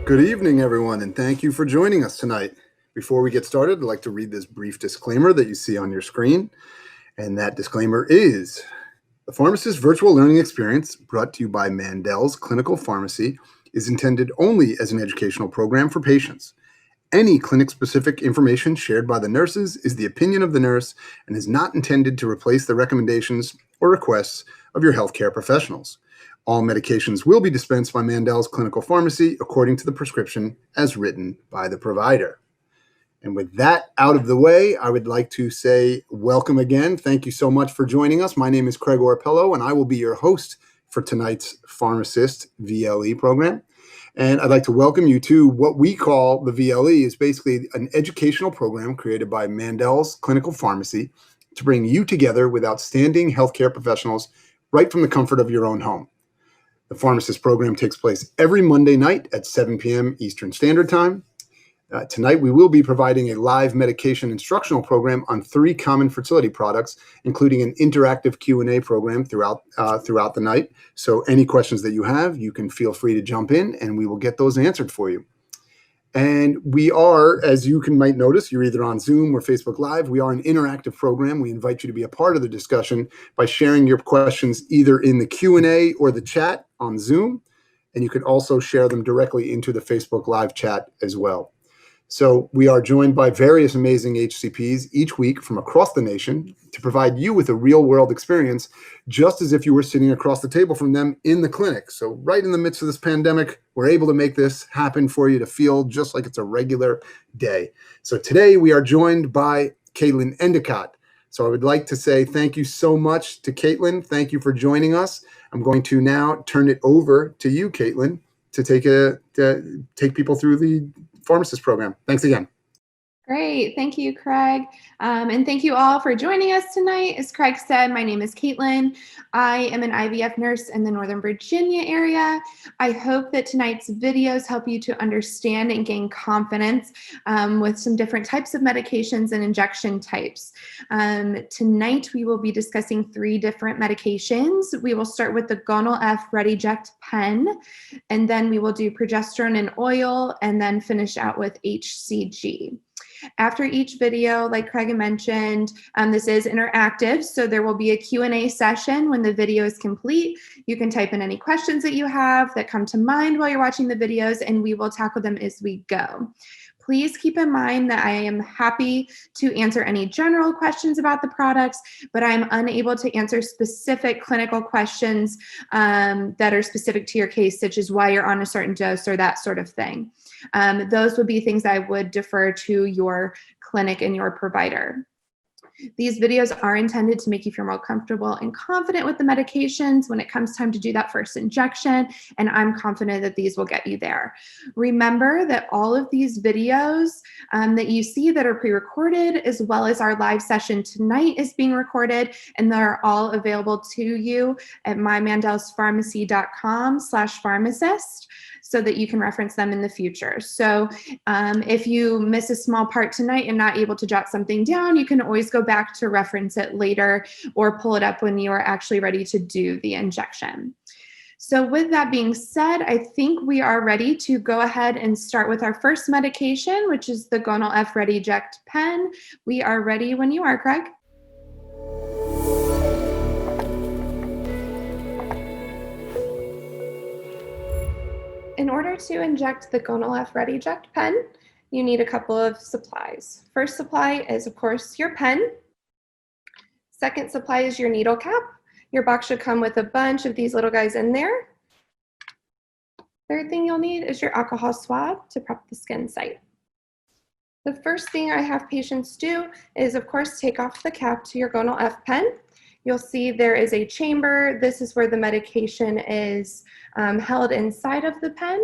Good evening, everyone, and thank you for joining us tonight. Before we get started, I'd like to read this brief disclaimer that you see on your screen. And that disclaimer is, the PharmAssist virtual learning experience brought to you by Mandel's Clinical Pharmacy is intended only as an educational program for patients. Any clinic-specific information shared by the nurses is the opinion of the nurse and is not intended to replace the recommendations or requests of your healthcare professionals. All medications will be dispensed by Mandel's Clinical Pharmacy according to the prescription as written by the provider. And with that out of the way, I would like to say welcome again. Thank you so much for joining us. My name is Craig Orpello, and I will be your host for tonight's PharmAssist VLE program. And I'd like to welcome you to what we call the VLE, is basically an educational program created by Mandel's Clinical Pharmacy to bring you together with outstanding healthcare professionals right from the comfort of your own home. The PharmAssist program takes place every Monday night at 7 p.m. Eastern Standard Time. Tonight, we will be providing a live medication instructional program on 3 common fertility products, including an interactive Q&A program throughout the night. So any questions that you have, you can feel free to jump in, and we will get those answered for you. And we are, as you might notice, you're either on Zoom or Facebook Live. We are an interactive program. We invite you to be a part of the discussion by sharing your questions either in the Q&A or the chat on Zoom. And you can also share them directly into the Facebook Live chat as well. So we are joined by various amazing HCPs each week from across the nation to provide you with a real-world experience, just as if you were sitting across the table from them in the clinic. So right in the midst of this pandemic, we're able to make this happen for you to feel just like it's a regular day. So today we are joined by Kaitlyn Endicott. So I would like to say thank you so much to Kaitlyn. Thank you for joining us. I'm going to now turn it over to you, Kaitlyn, to take people through the PharmAssist program. Thanks again. Great. Thank you, Craig. And thank you all for joining us tonight. As Craig said, my name is Kaitlyn. I am an IVF nurse in the Northern Virginia area. I hope that tonight's videos help you to understand and gain confidence with some different types of medications and injection types. Tonight, we will be discussing 3 different medications. We will start with the Gonal-F Rediject pen, and then we will do Progesterone in Oil, and then finish out with HCG. After each video, like Craig mentioned, this is interactive, so there will be a Q&A session when the video is complete. You can type in any questions that you have that come to mind while you're watching the videos, and we will tackle them as we go. Please keep in mind that I am happy to answer any general questions about the products, but I'm unable to answer specific clinical questions that are specific to your case, such as why you're on a certain dose or that sort of thing. Those would be things I would defer to your clinic and your provider. These videos are intended to make you feel more comfortable and confident with the medications when it comes time to do that first injection, and I'm confident that these will get you there. Remember that all of these videos that you see that are pre-recorded, as well as our live session tonight, is being recorded, and they're all available to you at mymandelsPharmacy.com/pharmacist, so that you can reference them in the future. So if you miss a small part tonight and not able to jot something down, you can always go back to reference it later or pull it up when you are actually ready to do the injection. So with that being said, I think we are ready to go ahead and start with our first medication, which is the Gonal-F Rediject pen. We are ready when you are, Craig. In order to inject the Gonal-F Rediject pen, you need a couple of supplies. First supply is, of course, your pen. Second supply is your needle cap. Your box should come with a bunch of these little guys in there. Third thing you'll need is your alcohol swab to prep the skin site. The first thing I have patients do is, of course, take off the cap to your Gonal-F pen. You'll see there is a chamber. This is where the medication is held inside of the pen.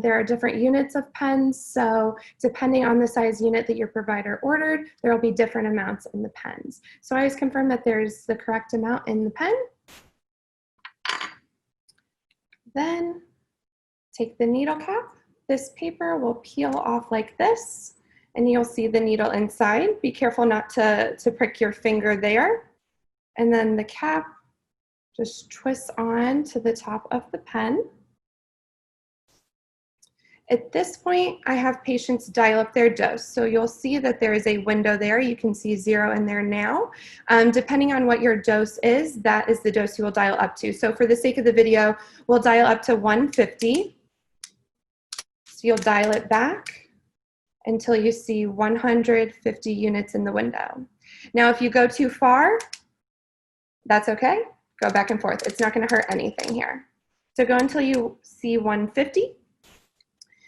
There are different units of pens, so depending on the size unit that your provider ordered, there will be different amounts in the pens. So I always confirm that there's the correct amount in the pen. Then take the needle cap. This paper will peel off like this, and you'll see the needle inside. Be careful not to prick your finger there. And then the cap just twists on to the top of the pen. At this point, I have patients dial up their dose. So you'll see that there is a window there. You can see 0 in there now. Depending on what your dose is, that is the dose you will dial up to. So for the sake of the video, we'll dial up to 150. So you'll dial it back until you see 150 units in the window. Now, if you go too far, that's okay. Go back and forth. It's not going to hurt anything here. So go until you see 150.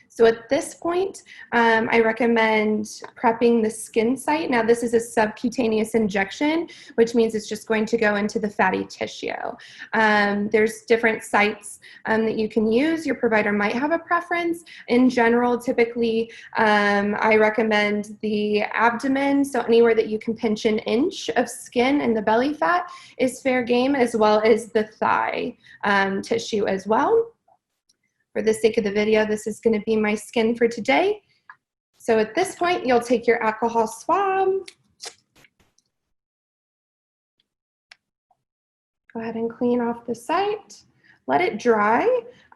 So at this point, I recommend prepping the skin site. Now this is a subcutaneous injection, which means it's just going to go into the fatty tissue. There's different sites that you can use. Your provider might have a preference. In general, typically, I recommend the abdomen, so anywhere that you can pinch an inch of skin and the belly fat is fair game, as well as the thigh tissue as well. For the sake of the video, this is going to be my skin for today. So at this point, you'll take your alcohol swab. Go ahead and clean off the site. Let it dry.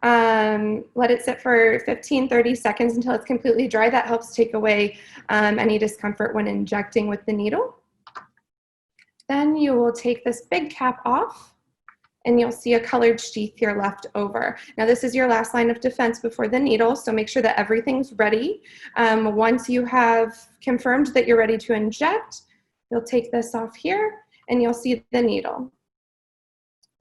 Let it sit for 15-30 seconds until it's completely dry. That helps take away any discomfort when injecting with the needle. Then you will take this big cap off, and you'll see a colored sheath here left over. Now this is your last line of defense before the needle, so make sure that everything's ready. Once you have confirmed that you're ready to inject, you'll take this off here and you'll see the needle.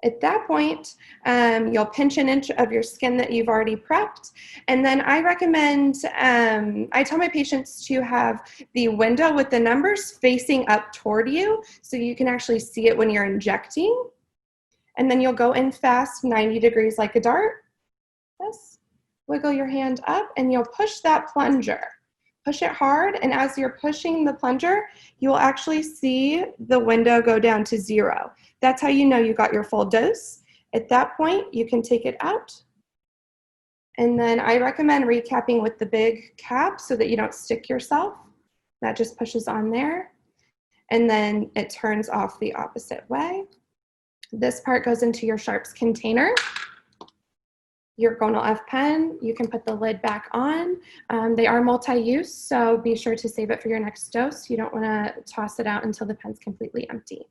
At that point, you'll pinch an inch of your skin that you've already prepped. And then I recommend, I tell my patients to have the window with the numbers facing up toward you so you can actually see it when you're injecting. And then you'll go in fast, 90 degrees like a dart. This. Wiggle your hand up and you'll push that plunger. Push it hard, and as you're pushing the plunger, you will actually see the window go down to 0. That's how you know you got your full dose. At that point, you can take it out. And then I recommend recapping with the big cap so that you don't stick yourself. That just pushes on there. And then it turns off the opposite way. This part goes into your sharps container. Your Gonal-F pen, you can put the lid back on. They are multi-use, so be sure to save it for your next dose. You don't want to toss it out until the pen's completely empty.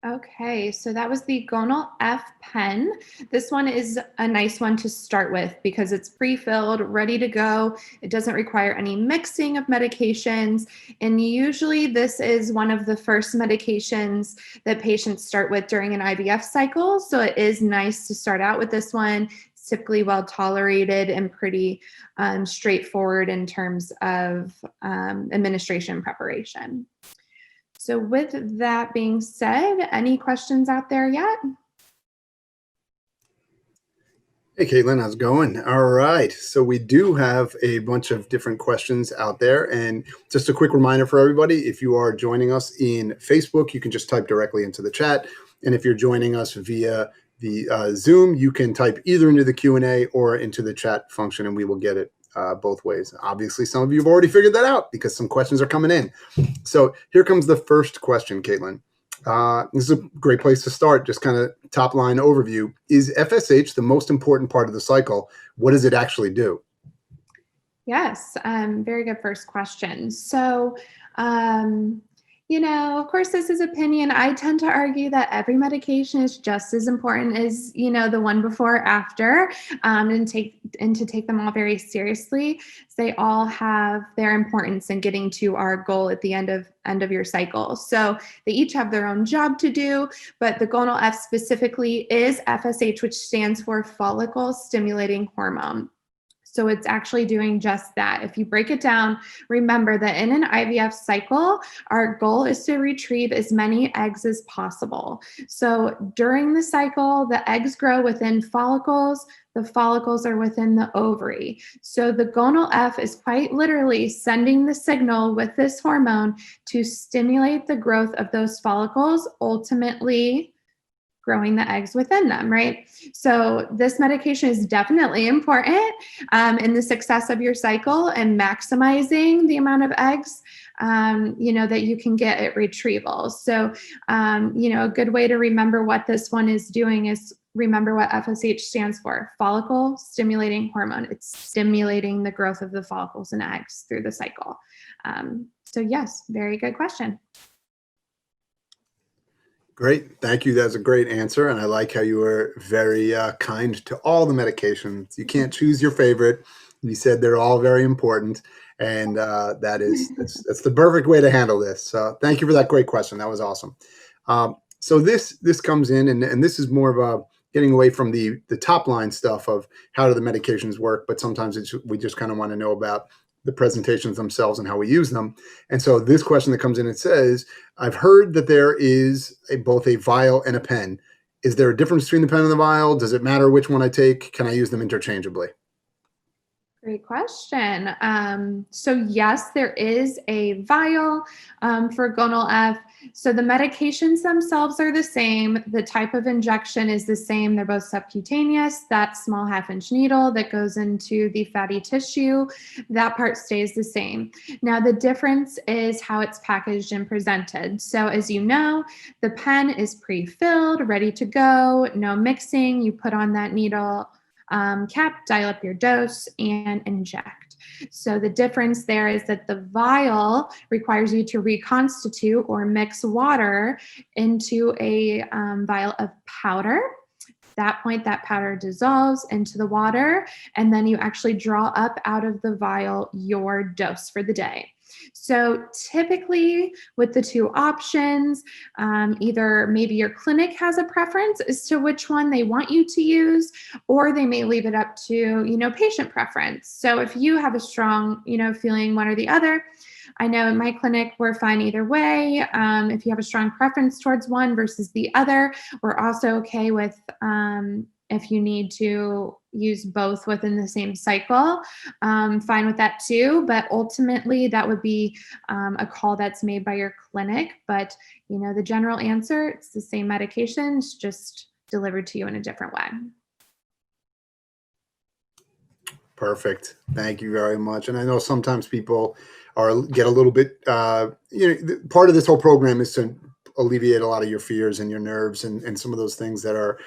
Okay, so that was the Gonal-F pen. This one is a nice one to start with because it's pre-filled, ready to go. It doesn't require any mixing of medications. And usually this is one of the first medications that patients start with during an IVF cycle. So it is nice to start out with this one. It's typically well tolerated and pretty straightforward in terms of administration preparation. So with that being said, any questions out there yet? Hey, Kaitlyn, how's it going? All right. So we do have a bunch of different questions out there. And just a quick reminder for everybody, if you are joining us in Facebook, you can just type directly into the chat. And if you're joining us via the Zoom, you can type either into the Q&A or into the chat function, and we will get it both ways. Obviously, some of you have already figured that out because some questions are coming in. So here comes the first question, Kaitlyn. This is a great place to start, just kind of top line overview. Is FSH the most important part of the cycle? What does it actually do? Yes, very good first question. So, you know, of course, this is opinion. I tend to argue that every medication is just as important as, you know, the one before or after, and to take them all very seriously. They all have their importance in getting to our goal at the end of your cycle. So they each have their own job to do, but the Gonal-F specifically is FSH, which stands for follicle stimulating hormone. So it's actually doing just that. If you break it down, remember that in an IVF cycle, our goal is to retrieve as many eggs as possible. So during the cycle, the eggs grow within follicles. The follicles are within the ovary. So the Gonal-F is quite literally sending the signal with this hormone to stimulate the growth of those follicles, ultimately growing the eggs within them, right? So this medication is definitely important in the success of your cycle and maximizing the amount of eggs, you know, that you can get at retrieval. So, you know, a good way to remember what this one is doing is remember what FSH stands for, follicle stimulating hormone. It's stimulating the growth of the follicles and eggs through the cycle. So yes, very good question. Great. Thank you. That's a great answer. And I like how you were very kind to all the medications. You can't choose your favorite. You said they're all very important. And that's the perfect way to handle this. So thank you for that great question. That was awesome. So this comes in, and this is more of a getting away from the top line stuff of how do the medications work, but sometimes we just kind of want to know about the presentations themselves and how we use them. And so this question that comes in, it says, I've heard that there is both a vial and a pen. Is there a difference between the pen and the vial? Does it matter which one I take? Can I use them interchangeably? Great question. So yes, there is a vial for Gonal-F. So the medications themselves are the same. The type of injection is the same. They're both subcutaneous. That small 1/2-inch needle that goes into the fatty tissue, that part stays the same. Now the difference is how it's packaged and presented. So as you know, the pen is pre-filled, ready to go, no mixing. You put on that needle cap, dial up your dose, and inject. So the difference there is that the vial requires you to reconstitute or mix water into a vial of powder. At that point, that powder dissolves into the water, and then you actually draw up out of the vial your dose for the day. So typically with the two options, either maybe your clinic has a preference as to which one they want you to use, or they may leave it up to, patient preference. So if you have a strong, feeling one or the other, I know in my clinic, we're fine either way. If you have a strong preference towards one versus the other, we're also okay with if you need to use both within the same cycle, fine with that too. But ultimately, that would be a call that's made by your clinic. But, the general answer, it's the same medications, just delivered to you in a different way. Perfect. Thank you very much. And I know sometimes people get a little bit, part of this whole program is to alleviate a lot of your fears and your nerves and some of those things that are,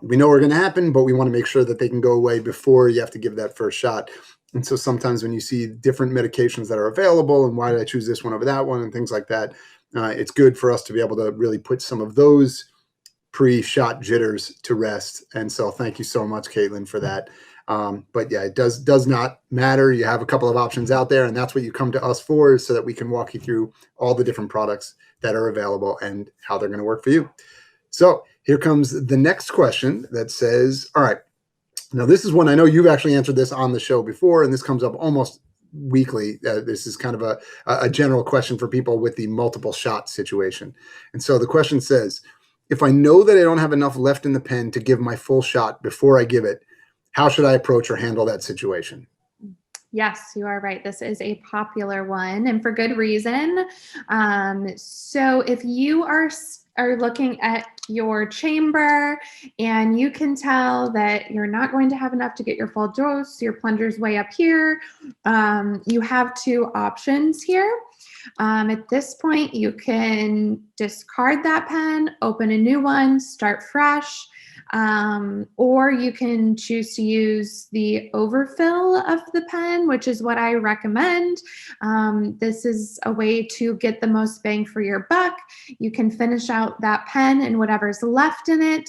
we know are going to happen, but we want to make sure that they can go away before you have to give that first shot. And so sometimes when you see different medications that are available and why did I choose this one over that one and things like that, it's good for us to be able to really put some of those pre-shot jitters to rest. And so thank you so much, Kaitlyn, for that. But yeah, it does not matter. You have a couple of options out there, and that's what you come to us for, so that we can walk you through all the different products that are available and how they're going to work for you. So here comes the next question that says, all right, now this is one I know you've actually answered this on the show before, and this comes up almost weekly. This is kind of a general question for people with the multiple shot situation. And so the question says, if I know that I don't have enough left in the pen to give my full shot before I give it, how should I approach or handle that situation? Yes, you are right. This is a popular one, and for good reason. So if you are looking at your chamber and you can tell that you're not going to have enough to get your full dose, your plunger's way up here, you have two options here. At this point, you can discard that pen, open a new one, start fresh. Or you can choose to use the overfill of the pen, which is what I recommend. This is a way to get the most bang for your buck. You can finish out that pen and whatever's left in it,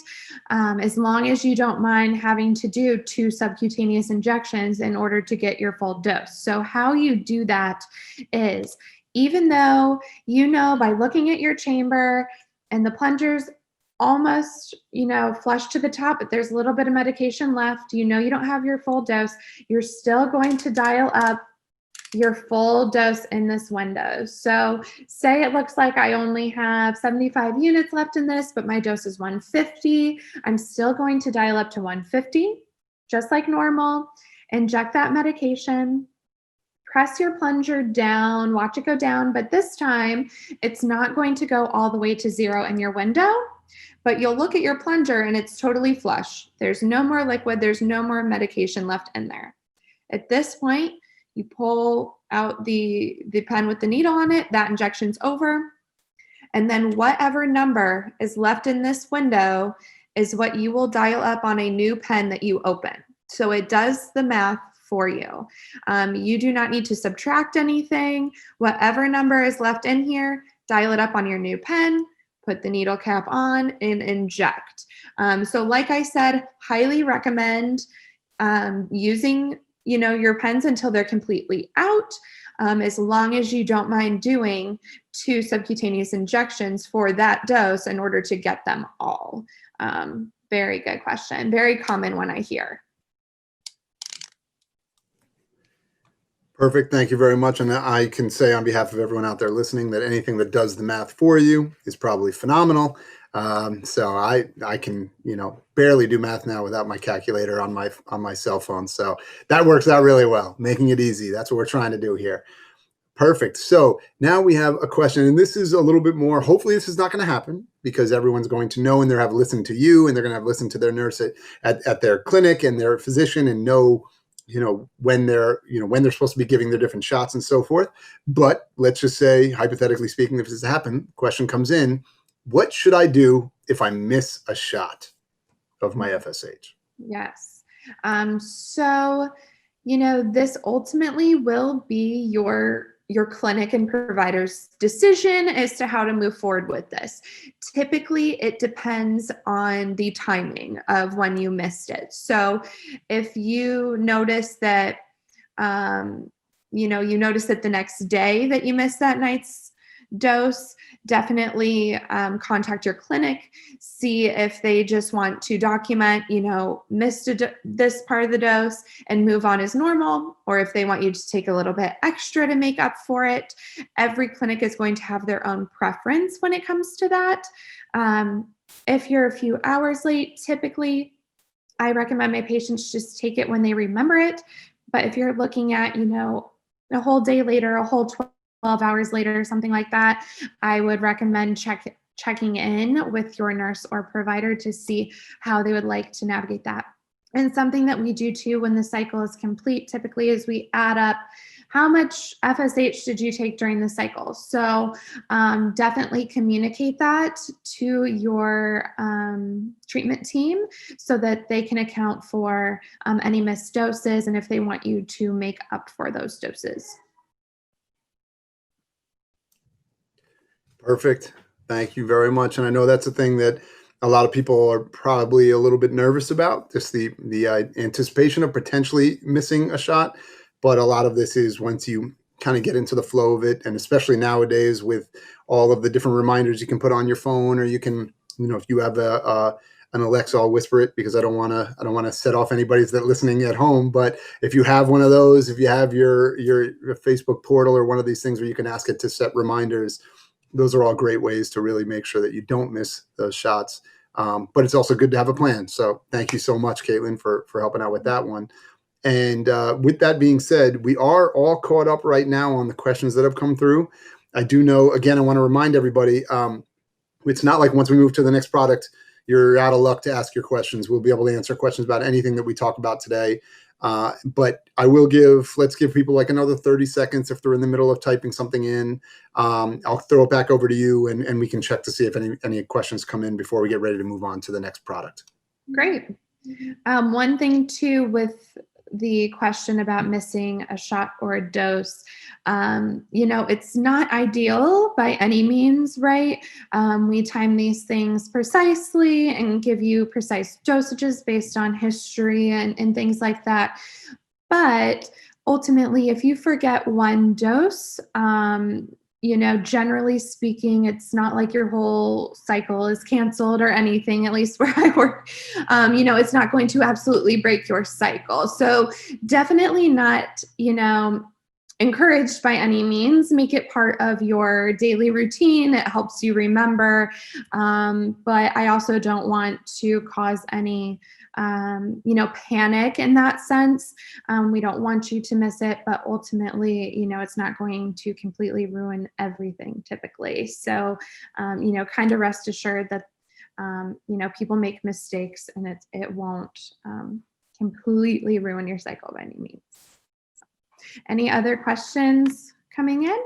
as long as you don't mind having to do 2 subcutaneous injections in order to get your full dose. So how you do that is, even though by looking at your chamber and the plunger's almost, flush to the top, but there's a little bit of medication left, you don't have your full dose, you're still going to dial up your full dose in this window. So say it looks like I only have 75 units left in this, but my dose is 150. I'm still going to dial up to 150, just like normal, inject that medication, press your plunger down, watch it go down, but this time it's not going to go all the way to 0 in your window. But you'll look at your plunger and it's totally flush. There's no more liquid. There's no more medication left in there. At this point, you pull out the pen with the needle on it. That injection's over. And then whatever number is left in this window, is what you will dial up on a new pen that you open. So it does the math for you. You do not need to subtract anything. Whatever number is left in here, dial it up on your new pen, put the needle cap on, and inject. So like I said, highly recommend using your pens until they're completely out, as long as you don't mind doing 2 subcutaneous injections for that dose in order to get them all. Very good question. Very common one I hear. Perfect. Thank you very much. And I can say on behalf of everyone out there listening that anything that does the math for you is probably phenomenal. So I can, barely do math now without my calculator on my cell phone. So that works out really well, making it easy. That's what we're trying to do here. Perfect. So now we have a question, and this is a little bit more, hopefully this is not going to happen because everyone's going to know, and they're have listened to you, and they're going to have listened to their nurse at their clinic and their physician, and know when they're supposed to be giving their different shots and so forth. But let's just say, hypothetically speaking, if this happens, question comes in, what should I do if I miss a shot of my FSH? Yes. So, this ultimately will be your clinic and provider's decision as to how to move forward with this. Typically, it depends on the timing of when you missed it. So if you notice that, you notice that the next day that you missed that night's dose, definitely contact your clinic, see if they just want to document, missed this part of the dose and move on as normal, or if they want you to take a little bit extra to make up for it. Every clinic is going to have their own preference when it comes to that. If you're a few hours late, typically I recommend my patients just take it when they remember it. But if you're looking at, a whole day later, a whole 12 hours later, something like that, I would recommend checking in with your nurse or provider to see how they would like to navigate that. And something that we do too when the cycle is complete typically is we add up how much FSH did you take during the cycle. So definitely communicate that to your treatment team so that they can account for any missed doses and if they want you to make up for those doses. Perfect. Thank you very much. And I know that's a thing that a lot of people are probably a little bit nervous about, just the anticipation of potentially missing a shot. But a lot of this is once you kind of get into the flow of it, and especially nowadays with all of the different reminders you can put on your phone, or you can, if you have an Alexa, I'll whisper it because I don't want to set off anybody's that listening at home. But if you have one of those, if you have your Facebook portal or one of these things where you can ask it to set reminders, those are all great ways to really make sure that you don't miss those shots. But it's also good to have a plan. So thank you so much, Kaitlyn, for helping out with that one. And with that being said, we are all caught up right now on the questions that have come through. I do know, again, I want to remind everybody, it's not like once we move to the next product, you're out of luck to ask your questions. We'll be able to answer questions about anything that we talk about today. But let's give people like another 30 seconds if they're in the middle of typing something in. I'll throw it back over to you and we can check to see if any questions come in before we get ready to move on to the next product. Great. One thing too with the question about missing a shot or a dose, it's not ideal by any means, right? We time these things precisely and give you precise dosages based on history and things like that. But ultimately, if you forget one dose, generally speaking, it's not like your whole cycle is canceled or anything, at least where I work. It's not going to absolutely break your cycle. So definitely not, encouraged by any means. Make it part of your daily routine. It helps you remember. But I also don't want to cause any panic in that sense. We don't want you to miss it, but ultimately, it's not going to completely ruin everything typically. So, kind of rest assured that, people make mistakes and it won't completely ruin your cycle by any means. Any other questions coming in?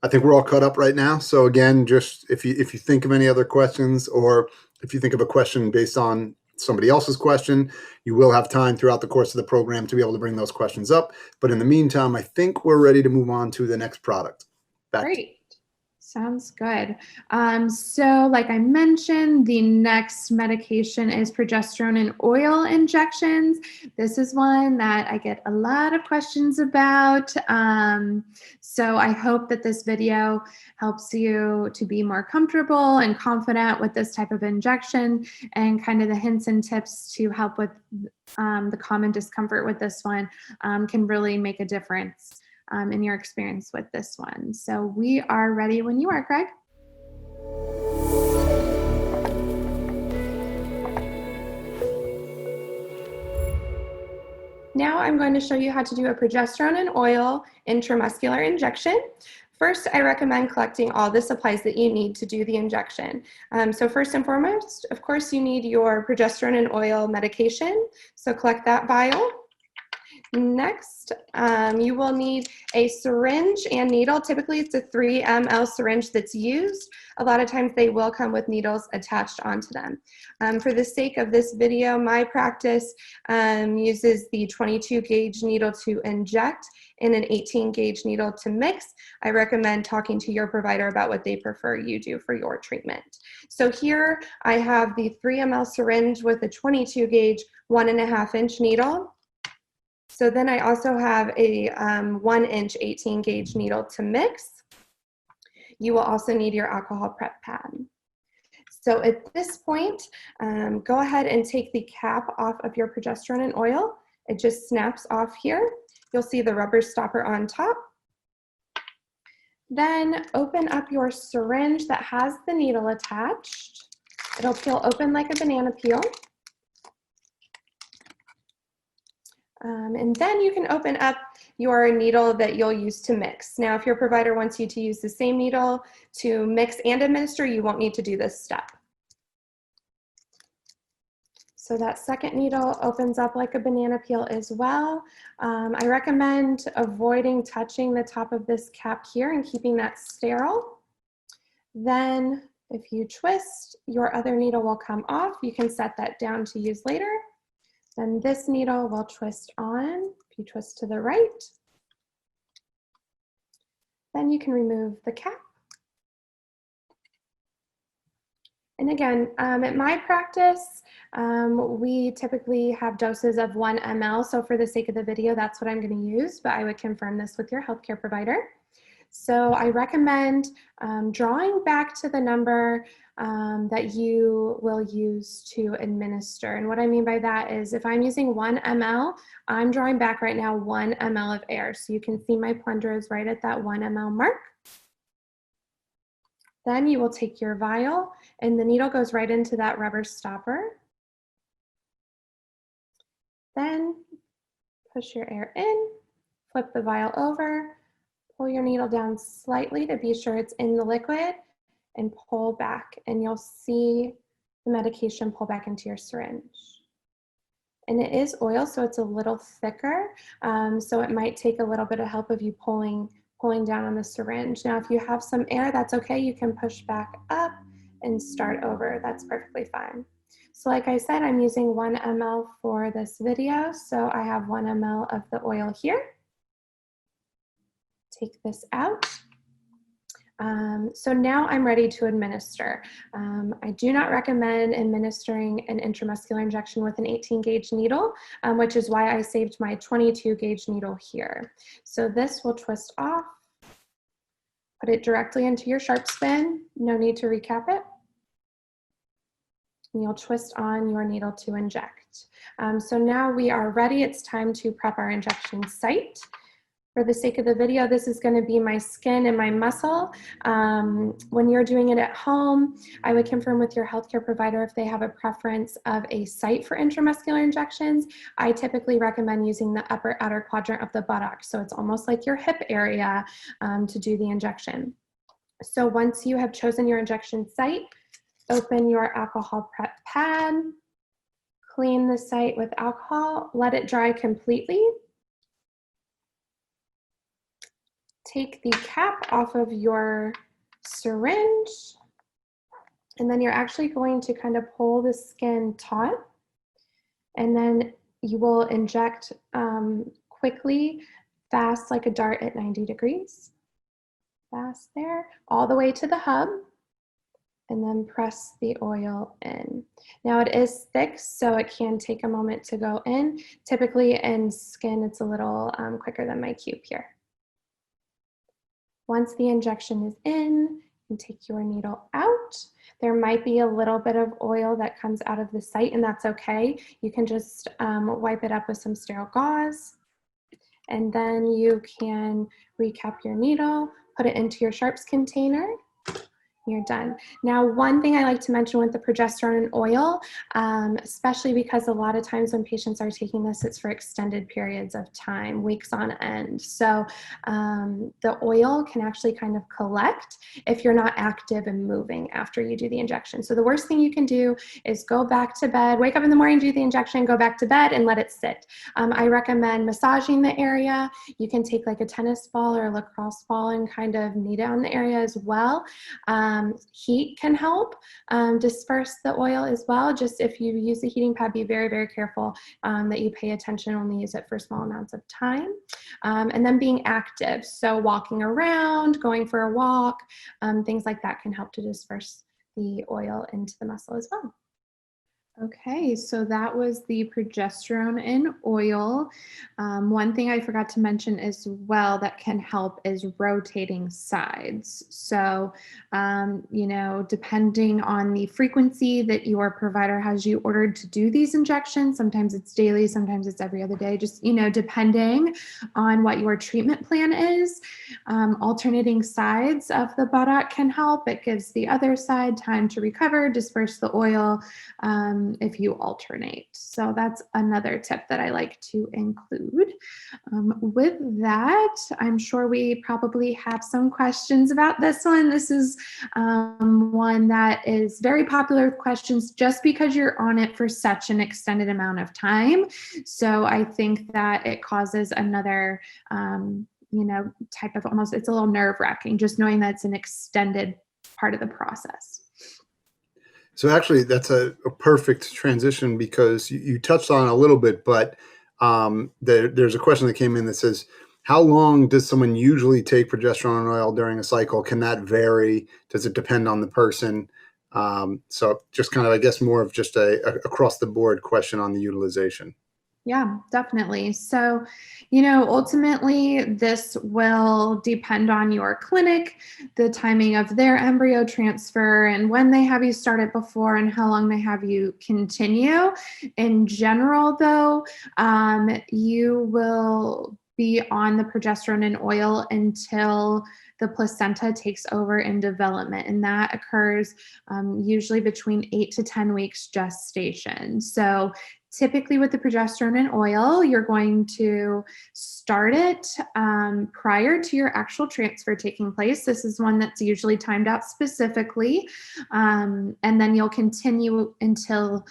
I think we're all caught up right now. So again, just if you think of any other questions or If you think of a question based on somebody else's question, you will have time throughout the course of the program to be able to bring those questions up. But in the meantime, I think we're ready to move on to the next product. Great. Sounds good. So like I mentioned, the next medication is progesterone in oil injections. This is one that I get a lot of questions about. So I hope that this video helps you to be more comfortable and confident with this type of injection, and kind of the hints and tips to help with the common discomfort with this one can really make a difference in your experience with this one. So we are ready when you are, Craig. Now I'm going to show you how to do a progesterone in oil intramuscular injection. First, I recommend collecting all the supplies that you need to do the injection. So first and foremost, of course, you need your progesterone in oil medication. So collect that vial. Next, you will need a syringe and needle. Typically, it's a 3 ml syringe that's used. A lot of times they will come with needles attached onto them. For the sake of this video, my practice uses the 22 gauge needle to inject and an 18 gauge needle to mix. I recommend talking to your provider about what they prefer you do for your treatment. So here I have the 3 ml syringe with a 22 gauge 1.5 inch needle. So then I also have a 1 inch 18 gauge needle to mix. You will also need your alcohol prep pad. So at this point, go ahead and take the cap off of your progesterone in oil. It just snaps off here. You'll see the rubber stopper on top. Then open up your syringe that has the needle attached. It'll peel open like a banana peel. And then you can open up your needle that you'll use to mix. Now, if your provider wants you to use the same needle to mix and administer, you won't need to do this step. So that second needle opens up like a banana peel as well. I recommend avoiding touching the top of this cap here and keeping that sterile. Then if you twist, your other needle will come off. You can set that down to use later. Then this needle will twist on. If you twist to the right, then you can remove the cap. And again, at my practice, we typically have doses of 1 ml. So for the sake of the video, that's what I'm going to use, but I would confirm this with your healthcare provider. So I recommend drawing back to the number that you will use to administer. And what I mean by that is if I'm using 1 ml, I'm drawing back right now 1 ml of air. So you can see my plunger is right at that 1 ml mark. Then you will take your vial and the needle goes right into that rubber stopper. Then push your air in, flip the vial over, pull your needle down slightly to be sure it's in the liquid, and pull back, and you'll see the medication pull back into your syringe. And it is oil, so it's a little thicker, so it might take a little bit of help of you pulling down on the syringe. Now, if you have some air, that's okay. You can push back up and start over. That's perfectly fine. So like I said, I'm using 1 ml for this video, so I have 1 ml of the oil here. Take this out. So now I'm ready to administer. I do not recommend administering an intramuscular injection with an 18 gauge needle, which is why I saved my 22 gauge needle here. So this will twist off, put it directly into your sharp spin. No need to recap it. And you'll twist on your needle to inject. So now we are ready. It's time to prep our injection site. For the sake of the video, this is going to be my skin and my muscle. When you're doing it at home, I would confirm with your healthcare provider if they have a preference of a site for intramuscular injections. I typically recommend using the upper outer quadrant of the buttocks, so it's almost like your hip area to do the injection. So once you have chosen your injection site, open your alcohol prep pad, clean the site with alcohol, let it dry completely. Take the cap off of your syringe And then you're actually going to kind of pull the skin taut, and then you will inject quickly, fast like a dart at 90 degrees. Fast there, all the way to the hub, and then press the oil in. Now it is thick, so it can take a moment to go in. Typically in skin, it's a little quicker than my cube here. Once the injection is in, you take your needle out. There might be a little bit of oil that comes out of the site, and that's okay. You can just wipe it up with some sterile gauze, and then you can recap your needle, put it into your sharps container. You're done. Now, one thing I like to mention with the progesterone in oil, especially because a lot of times when patients are taking this, it's for extended periods of time, weeks on end. So the oil can actually kind of collect if you're not active and moving after you do the injection. So the worst thing you can do is go back to bed, wake up in the morning, do the injection, go back to bed and let it sit. I recommend massaging the area. You can take like a tennis ball or a lacrosse ball and kind of knead it on the area as well. Heat can help disperse the oil as well. Just if you use the heating pad, be very, very careful that you pay attention, only use it for small amounts of time. And then being active, so walking around, going for a walk, things like that can help to disperse the oil into the muscle as well. Okay, so that was the progesterone in oil. One thing I forgot to mention as well that can help is rotating sides. So, depending on the frequency that your provider has you ordered to do these injections, sometimes it's daily, sometimes it's every other day, just, depending on what your treatment plan is. Alternating sides of the buttock can help. It gives the other side time to recover, disperse the oil, if you alternate. So that's another tip that I like to include. With that, I'm sure we probably have some questions about this one. This is one that is very popular with questions just because you're on it for such an extended amount of time. So I think that it causes another type of almost, it's a little nerve-wracking just knowing that it's an extended part of the process. So actually, that's a perfect transition because you touched on it a little bit, but there's a question that came in that says, how long does someone usually take progesterone oil during a cycle? Can that vary? Does it depend on the person? So just kind of, I guess, more of just a across the board question on the utilization. Yeah, definitely. So, ultimately this will depend on your clinic, the timing of their embryo transfer, and when they have you start it before and how long they have you continue. In general, though, you will be on the progesterone in oil until the placenta takes over in development, and that occurs usually between 8 to 10 weeks gestation. So typically with the progesterone in oil, you're going to start it prior to your actual transfer taking place. This is one that's usually timed out specifically. And then you'll continue until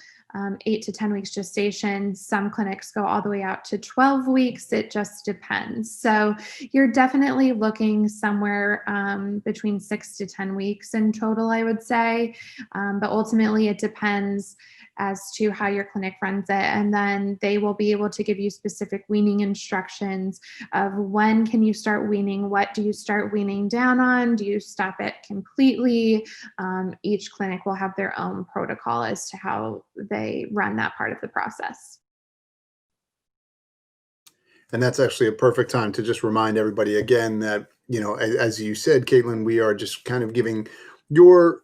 8 to 10 weeks gestation. Some clinics go all the way out to 12 weeks. It just depends. So you're definitely looking somewhere between 6 to 10 weeks in total, I would say. But ultimately it depends as to how your clinic runs it. And then they will be able to give you specific weaning instructions of when can you start weaning, what do you start weaning down on, do you stop it completely? Each clinic will have their own protocol as to how they run that part of the process. And that's actually a perfect time to just remind everybody again that, as you said, Kaitlyn, we are just kind of giving your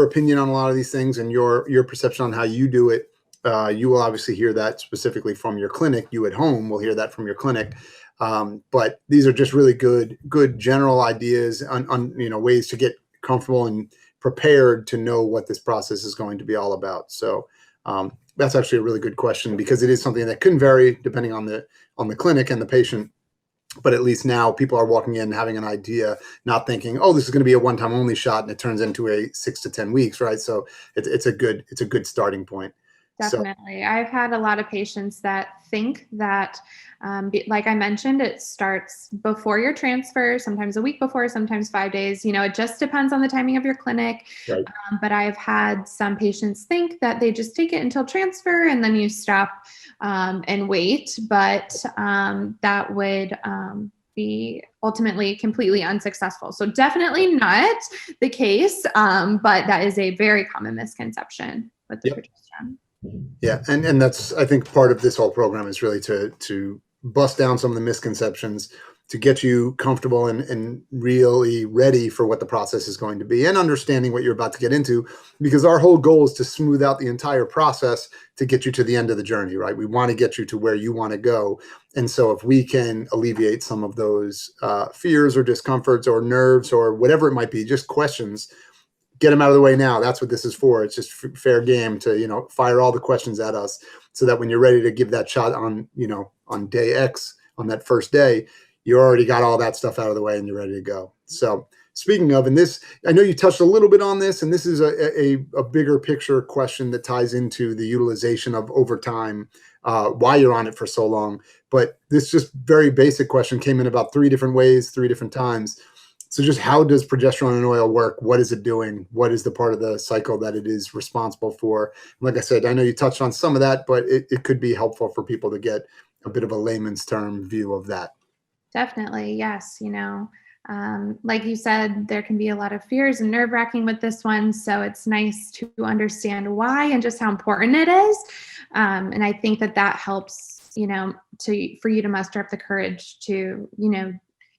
opinion on a lot of these things and your perception on how you do it. You will obviously hear that specifically from your clinic. You at home will hear that from your clinic. But these are just really good general ideas on ways to get comfortable and prepared to know what this process is going to be all about. So that's actually a really good question because it is something that can vary depending on the clinic and the patient. But at least now people are walking in having an idea, not thinking, oh, this is going to be a one-time only shot and it turns into a 6 to 10 weeks, right? So it's a good starting point. Definitely. I've had a lot of patients that think that, like I mentioned, it starts before your transfer, sometimes a week before, sometimes 5 days. It just depends on the timing of your clinic. Right. But I've had some patients think that they just take it until transfer and then you stop and wait. But that would be ultimately completely unsuccessful. So definitely not the case, but that is a very common misconception with the progesterone. Yeah, and that's, I think, part of this whole program is really to bust down some of the misconceptions, to get you comfortable and really ready for what the process is going to be, and understanding what you're about to get into, because our whole goal is to smooth out the entire process to get you to the end of the journey, right? We want to get you to where you want to go. And so if we can alleviate some of those fears or discomforts or nerves or whatever it might be, just questions, get them out of the way now. That's what this is for. It's just fair game to, fire all the questions at us, so that when you're ready to give that shot on day X, on that first day, you already got all that stuff out of the way and you're ready to go. So speaking of, and this, I know you touched a little bit on this, and this is a bigger picture question that ties into the utilization of overtime, why you're on it for so long. But this just very basic question came in about 3 different ways, 3 different times. So just how does progesterone in oil work? What is it doing? What is the part of the cycle that it is responsible for? Like I said, I know you touched on some of that, but it could be helpful for people to get a bit of a layman's term view of that. Definitely, yes. Like you said, there can be a lot of fears and nerve wracking with this one. So it's nice to understand why and just how important it is. And I think that helps, for you to muster up the courage to,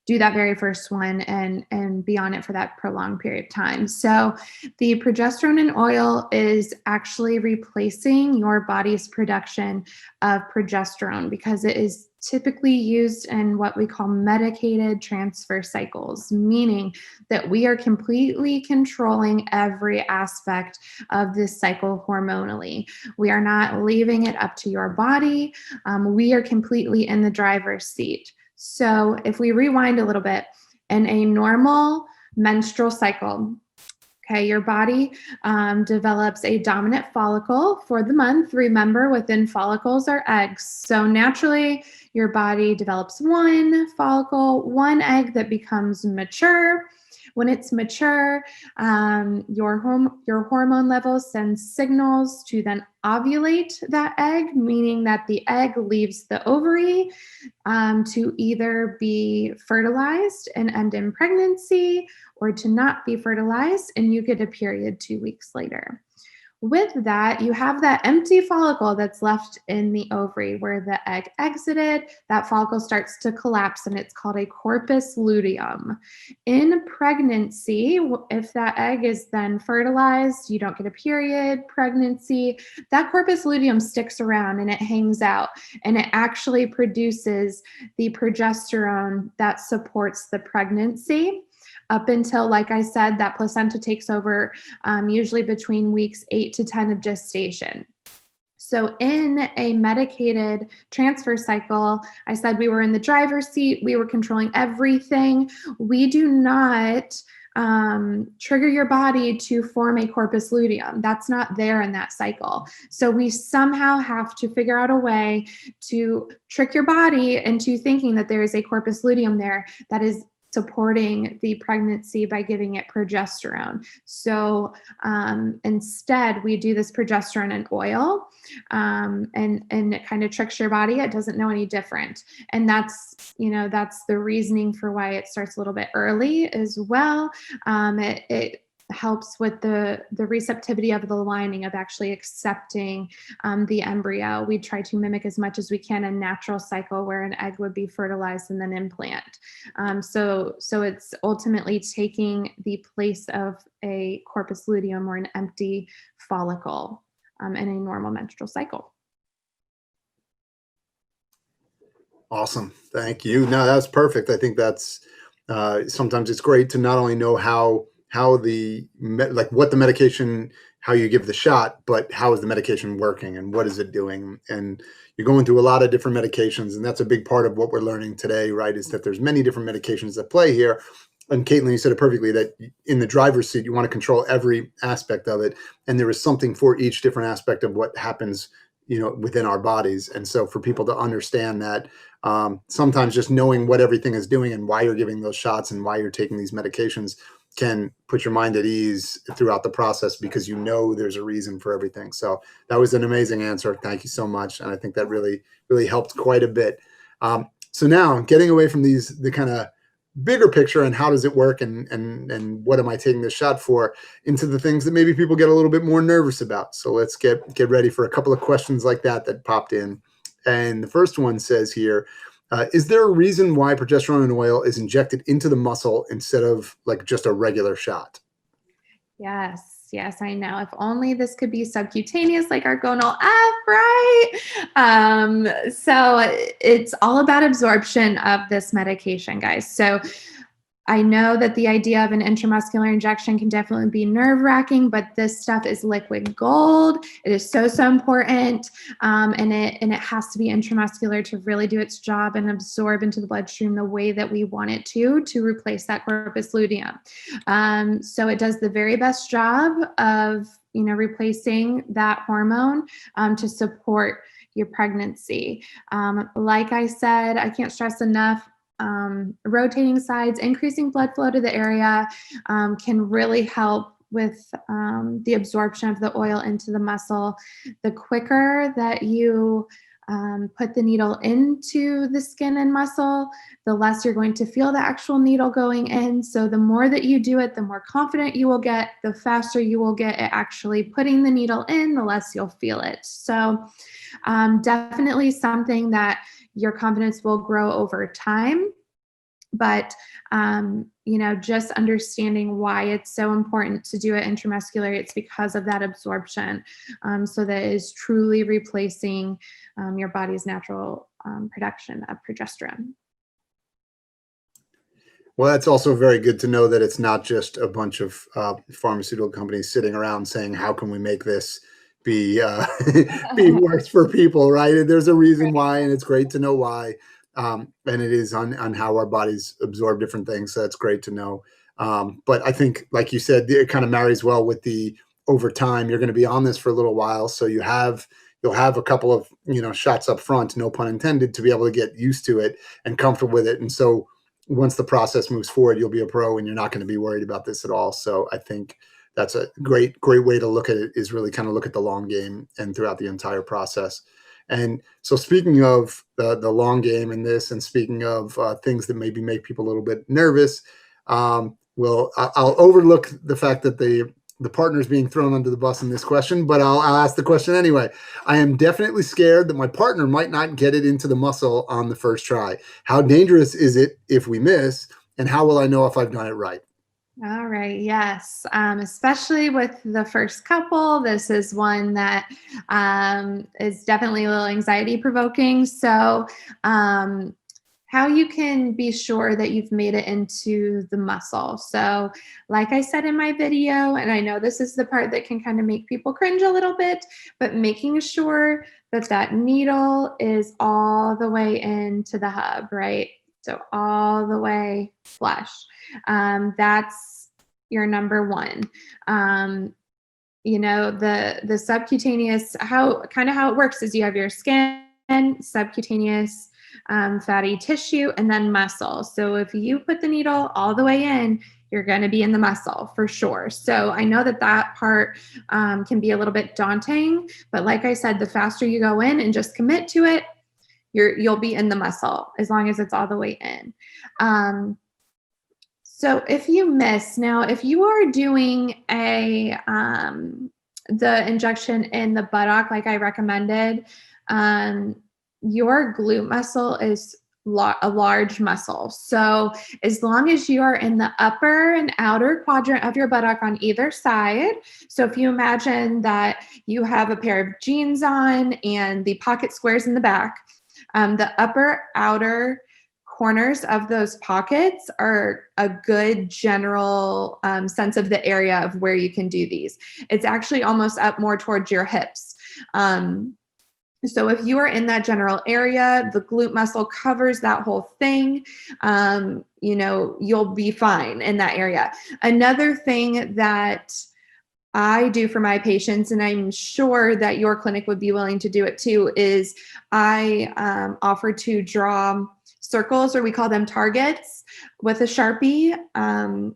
do that very first one and be on it for that prolonged period of time. So the progesterone in oil is actually replacing your body's production of progesterone, because it is typically used in what we call medicated transfer cycles, meaning that we are completely controlling every aspect of this cycle hormonally. We are not leaving it up to your body. We are completely in the driver's seat. So if we rewind a little bit, in a normal menstrual cycle, okay, your body develops a dominant follicle for the month. Remember, within follicles are eggs. So naturally, your body develops one follicle, one egg that becomes mature. When it's mature, your hormone levels send signals to then ovulate that egg, meaning that the egg leaves the ovary to either be fertilized and end in pregnancy, or to not be fertilized and you get a period 2 weeks later. With that, you have that empty follicle that's left in the ovary where the egg exited. That follicle starts to collapse and it's called a corpus luteum. In pregnancy, if that egg is then fertilized, you don't get a period, pregnancy, that corpus luteum sticks around and it hangs out, and it actually produces the progesterone that supports the pregnancy up until, like I said, that placenta takes over, usually between weeks 8 to 10 of gestation. So in a medicated transfer cycle, I said we were in the driver's seat, we were controlling everything. We do not trigger your body to form a corpus luteum. That's not there in that cycle. So we somehow have to figure out a way to trick your body into thinking that there is a corpus luteum there that is supporting the pregnancy by giving it progesterone. So instead, we do this progesterone in oil, and it kind of tricks your body. It doesn't know any different. And that's the reasoning for why it starts a little bit early as well. It helps with the receptivity of the lining of actually accepting the embryo. We try to mimic as much as we can a natural cycle where an egg would be fertilized and then implant. So it's ultimately taking the place of a corpus luteum or an empty follicle in a normal menstrual cycle. Awesome. Thank you. No, that's perfect. I think that's sometimes it's great to not only know how what the medication, how you give the shot, but how is the medication working and what is it doing? And you're going through a lot of different medications, and that's a big part of what we're learning today, right? Is that there's many different medications that play here. and Kaitlyn, you said it perfectly, that in the driver's seat, you want to control every aspect of it. And there is something for each different aspect of what happens, within our bodies. And so for people to understand that, sometimes just knowing what everything is doing and why you're giving those shots and why you're taking these medications can put your mind at ease throughout the process, because there's a reason for everything. So that was an amazing answer. Thank you so much. And I think that really, really helped quite a bit. So now getting away from the kind of bigger picture and how does it work and what am I taking this shot for, into the things that maybe people get a little bit more nervous about. So let's get ready for a couple of questions like that popped in. And the first one says here, is there a reason why progesterone in oil is injected into the muscle instead of like just a regular shot? Yes, I know. If only this could be subcutaneous like our Gonal-F, right? So it's all about absorption of this medication, guys. So I know that the idea of an intramuscular injection can definitely be nerve-wracking, but this stuff is liquid gold. It is so important, and it has to be intramuscular to really do its job and absorb into the bloodstream the way that we want it to replace that corpus luteum. So it does the very best job of replacing that hormone to support your pregnancy. Like I said, I can't stress enough. Rotating sides, increasing blood flow to the area can really help with the absorption of the oil into the muscle. The quicker that you put the needle into the skin and muscle, the less you're going to feel the actual needle going in. So the more that you do it, the more confident you will get, the faster you will get at actually putting the needle in, the less you'll feel it. So definitely something that your confidence will grow over time. But, just understanding why it's so important to do it intramuscular, it's because of that absorption. So that is truly replacing your body's natural production of progesterone. Well, that's also very good to know that it's not just a bunch of pharmaceutical companies sitting around saying, how can we make this be worse for people, right? There's a reason why, and it's great to know why. And it is on how our bodies absorb different things. So that's great to know. But I think, like you said, it kind of marries well with the over time. You're going to be on this for a little while. So you'll have a couple of, shots up front, no pun intended, to be able to get used to it and comfortable with it. And so once the process moves forward, you'll be a pro and you're not going to be worried about this at all. So I think that's a great way to look at it, is really kind of look at the long game and throughout the entire process. And so speaking of the long game in this, and speaking of things that maybe make people a little bit nervous, I'll overlook the fact that the partner is being thrown under the bus in this question, but I'll ask the question anyway. I am definitely scared that my partner might not get it into the muscle on the first try. How dangerous is it if we miss? And how will I know if I've done it right? All right. Yes. Especially with the first couple, this is one that is definitely a little anxiety provoking. So, how you can be sure that you've made it into the muscle. So, like I said in my video, and I know this is the part that can kind of make people cringe a little bit, but making sure that that needle is all the way into the hub, right? So all the way flush. That's your number one. The subcutaneous, how it works is you have your skin, subcutaneous fatty tissue, and then muscle. So if you put the needle all the way in, you're going to be in the muscle for sure. So I know that part can be a little bit daunting, but like I said, the faster you go in and just commit to it, you'll be in the muscle as long as it's all the way in. So if you miss, now if you are doing the injection in the buttock like I recommended, your glute muscle is a large muscle. So as long as you are in the upper and outer quadrant of your buttock on either side, so if you imagine that you have a pair of jeans on and the pocket squares in the back, the upper outer corners of those pockets are a good general sense of the area of where you can do these. It's actually almost up more towards your hips. So if you are in that general area, the glute muscle covers that whole thing, you'll be fine in that area. Another thing that I do for my patients, and I'm sure that your clinic would be willing to do it too, is I offer to draw circles, or we call them targets, with a Sharpie on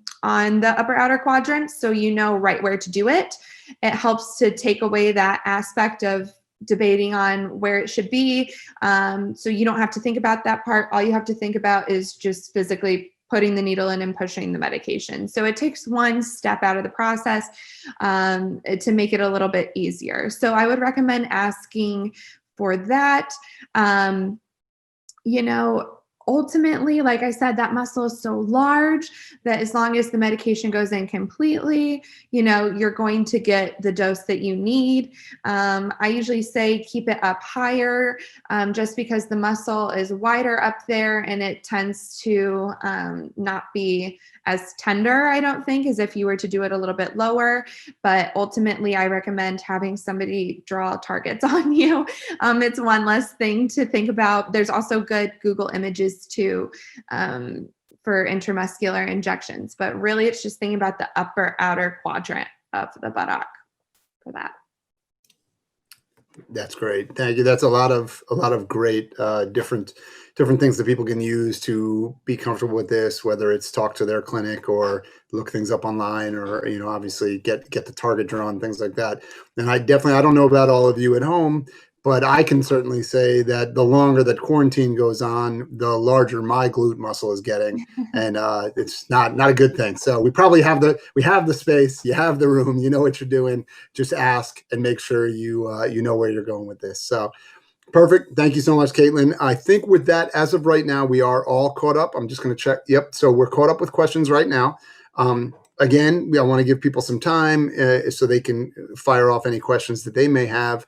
the upper outer quadrant, so you know right where to do it. It helps to take away that aspect of debating on where it should be. So you don't have to think about that part. All you have to think about is just physically putting the needle in and pushing the medication. So it takes one step out of the process to make it a little bit easier. So I would recommend asking for that. Ultimately, like I said, that muscle is so large that as long as the medication goes in completely, you're going to get the dose that you need. I usually say keep it up higher, just because the muscle is wider up there and it tends to not be as tender, I don't think, as if you were to do it a little bit lower. But ultimately, I recommend having somebody draw targets on you. It's one less thing to think about. There's also good Google images too for intramuscular injections, but really it's just thinking about the upper outer quadrant of the buttock for that. That's great. Thank you. That's a lot of great different things that people can use to be comfortable with this, whether it's talk to their clinic or look things up online, or obviously get the target drawn, things like that. And I don't know about all of you at home, but I can certainly say that the longer that quarantine goes on, the larger my glute muscle is getting, and it's not a good thing. So we probably have the space, you have the room, you know what you're doing. Just ask and make sure you know where you're going with this. So perfect. Thank you so much, Kaitlyn. I think with that, as of right now, we are all caught up. I'm just going to check. Yep. So we're caught up with questions right now. Again, I want to give people some time so they can fire off any questions that they may have.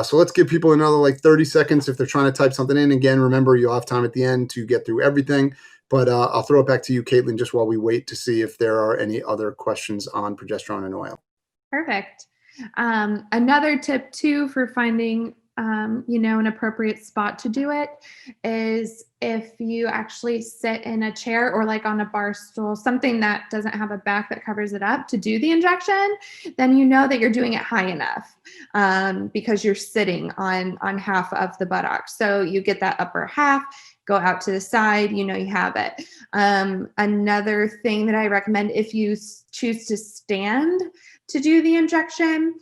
So let's give people another 30 seconds if they're trying to type something in. Again, remember, you'll have time at the end to get through everything. But I'll throw it back to you, Kaitlyn, just while we wait to see if there are any other questions on progesterone and oil. Perfect. Another tip too for finding an appropriate spot to do it is if you actually sit in a chair or on a bar stool, something that doesn't have a back that covers it up to do the injection, then you know that you're doing it high enough because you're sitting on half of the buttocks. So you get that upper half, go out to the side, you have it. Another thing that I recommend, if you choose to stand to do the injection,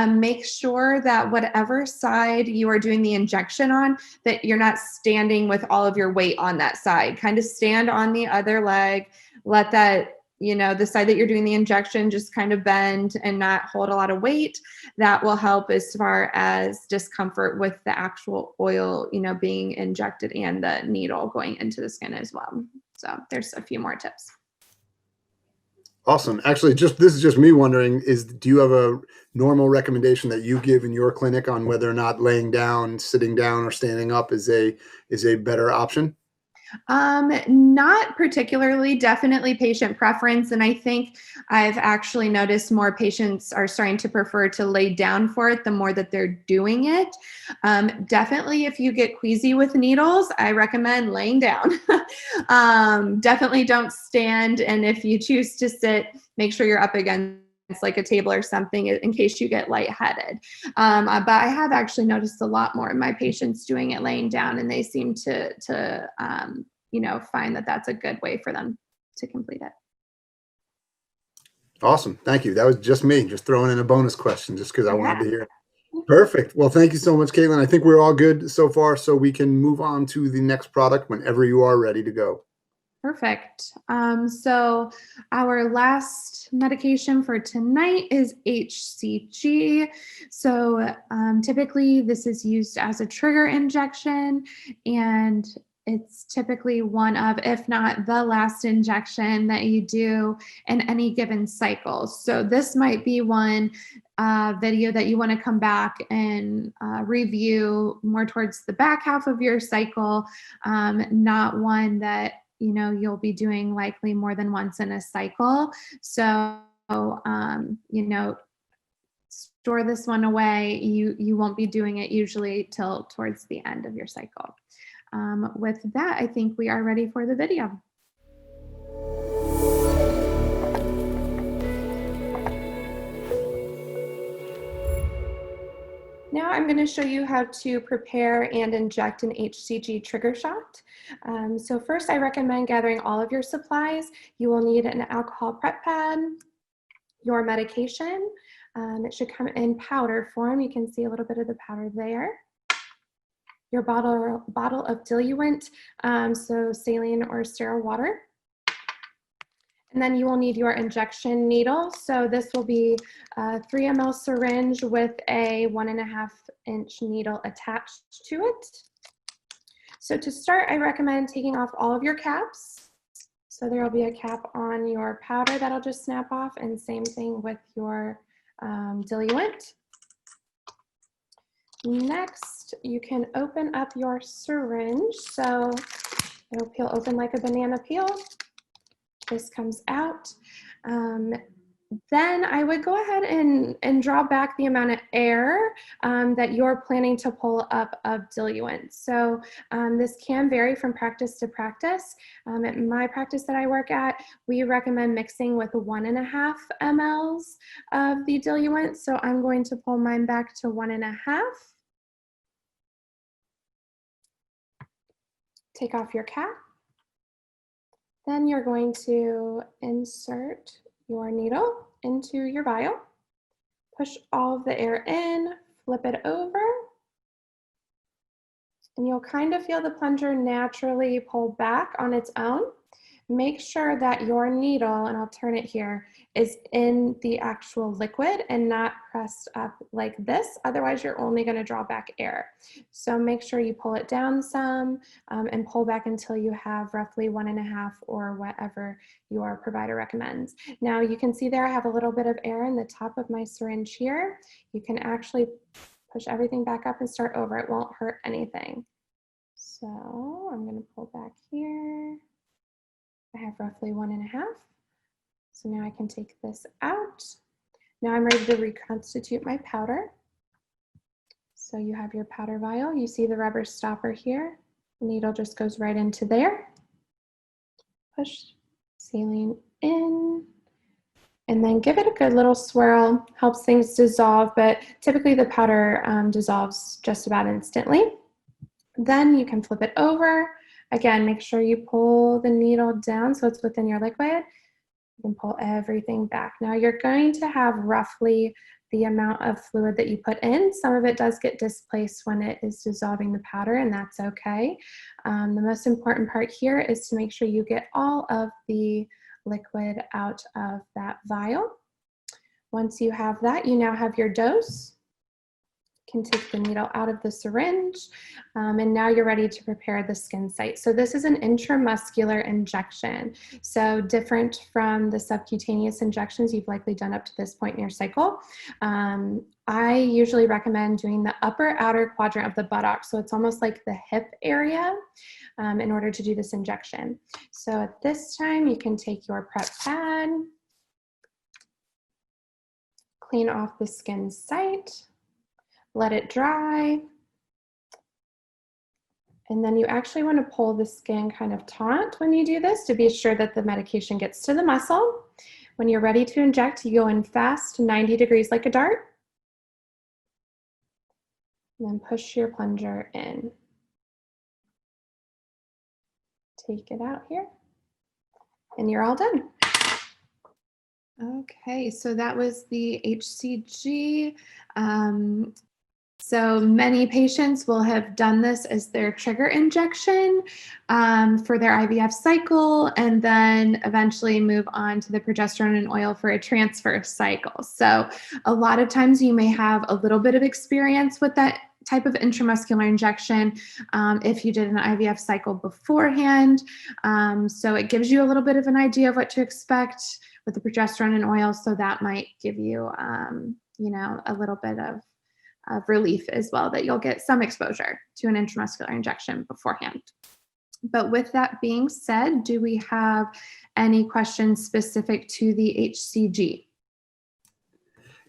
make sure that whatever side you are doing the injection on, that you're not standing with all of your weight on that side. Kind of stand on the other leg, let that, the side that you're doing the injection just kind of bend and not hold a lot of weight. That will help as far as discomfort with the actual oil, being injected and the needle going into the skin as well. So there's a few more tips. Awesome. Actually, this is just me wondering, do you have a normal recommendation that you give in your clinic on whether or not laying down, sitting down, or standing up is a better option? Not particularly, definitely patient preference. And I think I've actually noticed more patients are starting to prefer to lay down for it the more that they're doing it. Definitely, if you get queasy with needles, I recommend laying down. Definitely don't stand. And if you choose to sit, make sure you're up against a table or something in case you get lightheaded. But I have actually noticed a lot more of my patients doing it laying down, and they seem to find that that's a good way for them to complete it. Awesome. Thank you. That was just me, just throwing in a bonus question just because I wanted to hear it. Perfect. Well, thank you so much, Kaitlyn. I think we're all good so far, so we can move on to the next product whenever you are ready to go. Perfect. So our last medication for tonight is HCG. So typically this is used as a trigger injection, and it's typically one of, if not the last injection that you do in any given cycle. So this might be one video that you want to come back and review more towards the back half of your cycle, not one that you'll be doing likely more than once in a cycle. So, store this one away. You won't be doing it usually till towards the end of your cycle. With that, I think we are ready for the video. Now I'm going to show you how to prepare and inject an HCG trigger shot. So first, I recommend gathering all of your supplies. You will need an alcohol prep pad, your medication. It should come in powder form. You can see a little bit of the powder there. Your bottle of diluent, so saline or sterile water. And then you will need your injection needle. So this will be a 3 ml syringe with a 1.5-inch needle attached to it. So to start, I recommend taking off all of your caps. So there will be a cap on your powder that'll just snap off, and same thing with your diluent. Next, you can open up your syringe. So it'll peel open like a banana peel. This comes out. Then I would go ahead and draw back the amount of air that you're planning to pull up of diluent. So this can vary from practice to practice. At my practice that I work at, we recommend mixing with 1.5 mLs of the diluent. So I'm going to pull mine back to 1.5. Take off your cap. Then you're going to insert your needle into your vial, push all of the air in, flip it over, and you'll kind of feel the plunger naturally pull back on its own. Make sure that your needle, and I'll turn it here, is in the actual liquid and not pressed up like this. Otherwise, you're only going to draw back air. So make sure you pull it down some and pull back until you have roughly 1.5 or whatever your provider recommends. Now you can see there I have a little bit of air in the top of my syringe here. You can actually push everything back up and start over. It won't hurt anything. So I'm going to pull back here. I have roughly 1.5. So now I can take this out. Now I'm ready to reconstitute my powder. So you have your powder vial. You see the rubber stopper here. The needle just goes right into there. Push saline in. And then give it a good little swirl. Helps things dissolve, but typically the powder dissolves just about instantly. Then you can flip it over. Again, make sure you pull the needle down so it's within your liquid. You can pull everything back. Now you're going to have roughly the amount of fluid that you put in. Some of it does get displaced when it is dissolving the powder, and that's okay. The most important part here is to make sure you get all of the liquid out of that vial. Once you have that, you now have your dose. Can take the needle out of the syringe, and now you're ready to prepare the skin site. So this is an intramuscular injection, so different from the subcutaneous injections you've likely done up to this point in your cycle. I usually recommend doing the upper outer quadrant of the buttock, so it's almost like the hip area in order to do this injection. So at this time, you can take your prep pad, clean off the skin site, let it dry, and then you actually want to pull the skin kind of taut when you do this to be sure that the medication gets to the muscle. When you're ready to inject, you go in fast, 90 degrees like a dart, and then push your plunger in. Take it out here, and you're all done. Okay, so that was the HCG. So many patients will have done this as their trigger injection for their IVF cycle, and then eventually move on to the progesterone in oil for a transfer cycle. So a lot of times you may have a little bit of experience with that type of intramuscular injection if you did an IVF cycle beforehand. So it gives you a little bit of an idea of what to expect with the progesterone in oil. So that might give you, you know, a little bit of relief as well, that you'll get some exposure to an intramuscular injection beforehand. But with that being said, do we have any questions specific to the HCG?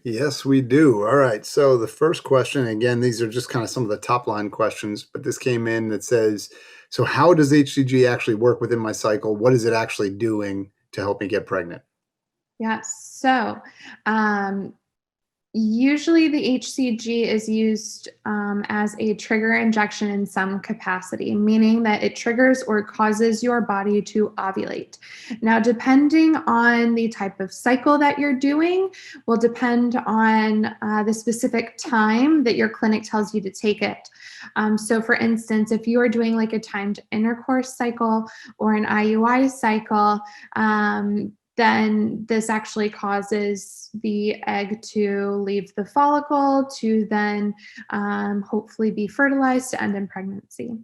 Yes, we do. All right. So the first question, again, these are just kind of some of the top line questions, but this came in that says, so how does HCG actually work within my cycle? What is it actually doing to help me get pregnant? Yes. So, um, usually the HCG is used as a trigger injection in some capacity, meaning that it triggers or causes your body to ovulate. Now, depending on the type of cycle that you're doing, will depend on the specific time that your clinic tells you to take it. So, for instance, if you are doing like a timed intercourse cycle or an IUI cycle, then this actually causes the egg to leave the follicle to then hopefully be fertilized to end in pregnancy.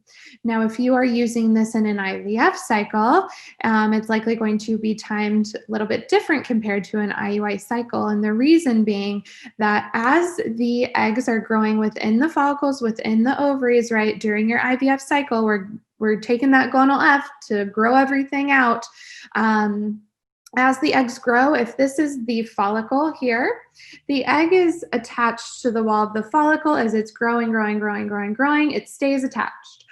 Now, if you are using this in an IVF cycle, it's likely going to be timed a little bit different compared to an IUI cycle. And the reason being that as the eggs are growing within the follicles, within the ovaries, right, during your IVF cycle, we're taking that Gonal-F to grow everything out. As the eggs grow, if this is the follicle here, the egg is attached to the wall of the follicle as it's growing, it stays attached.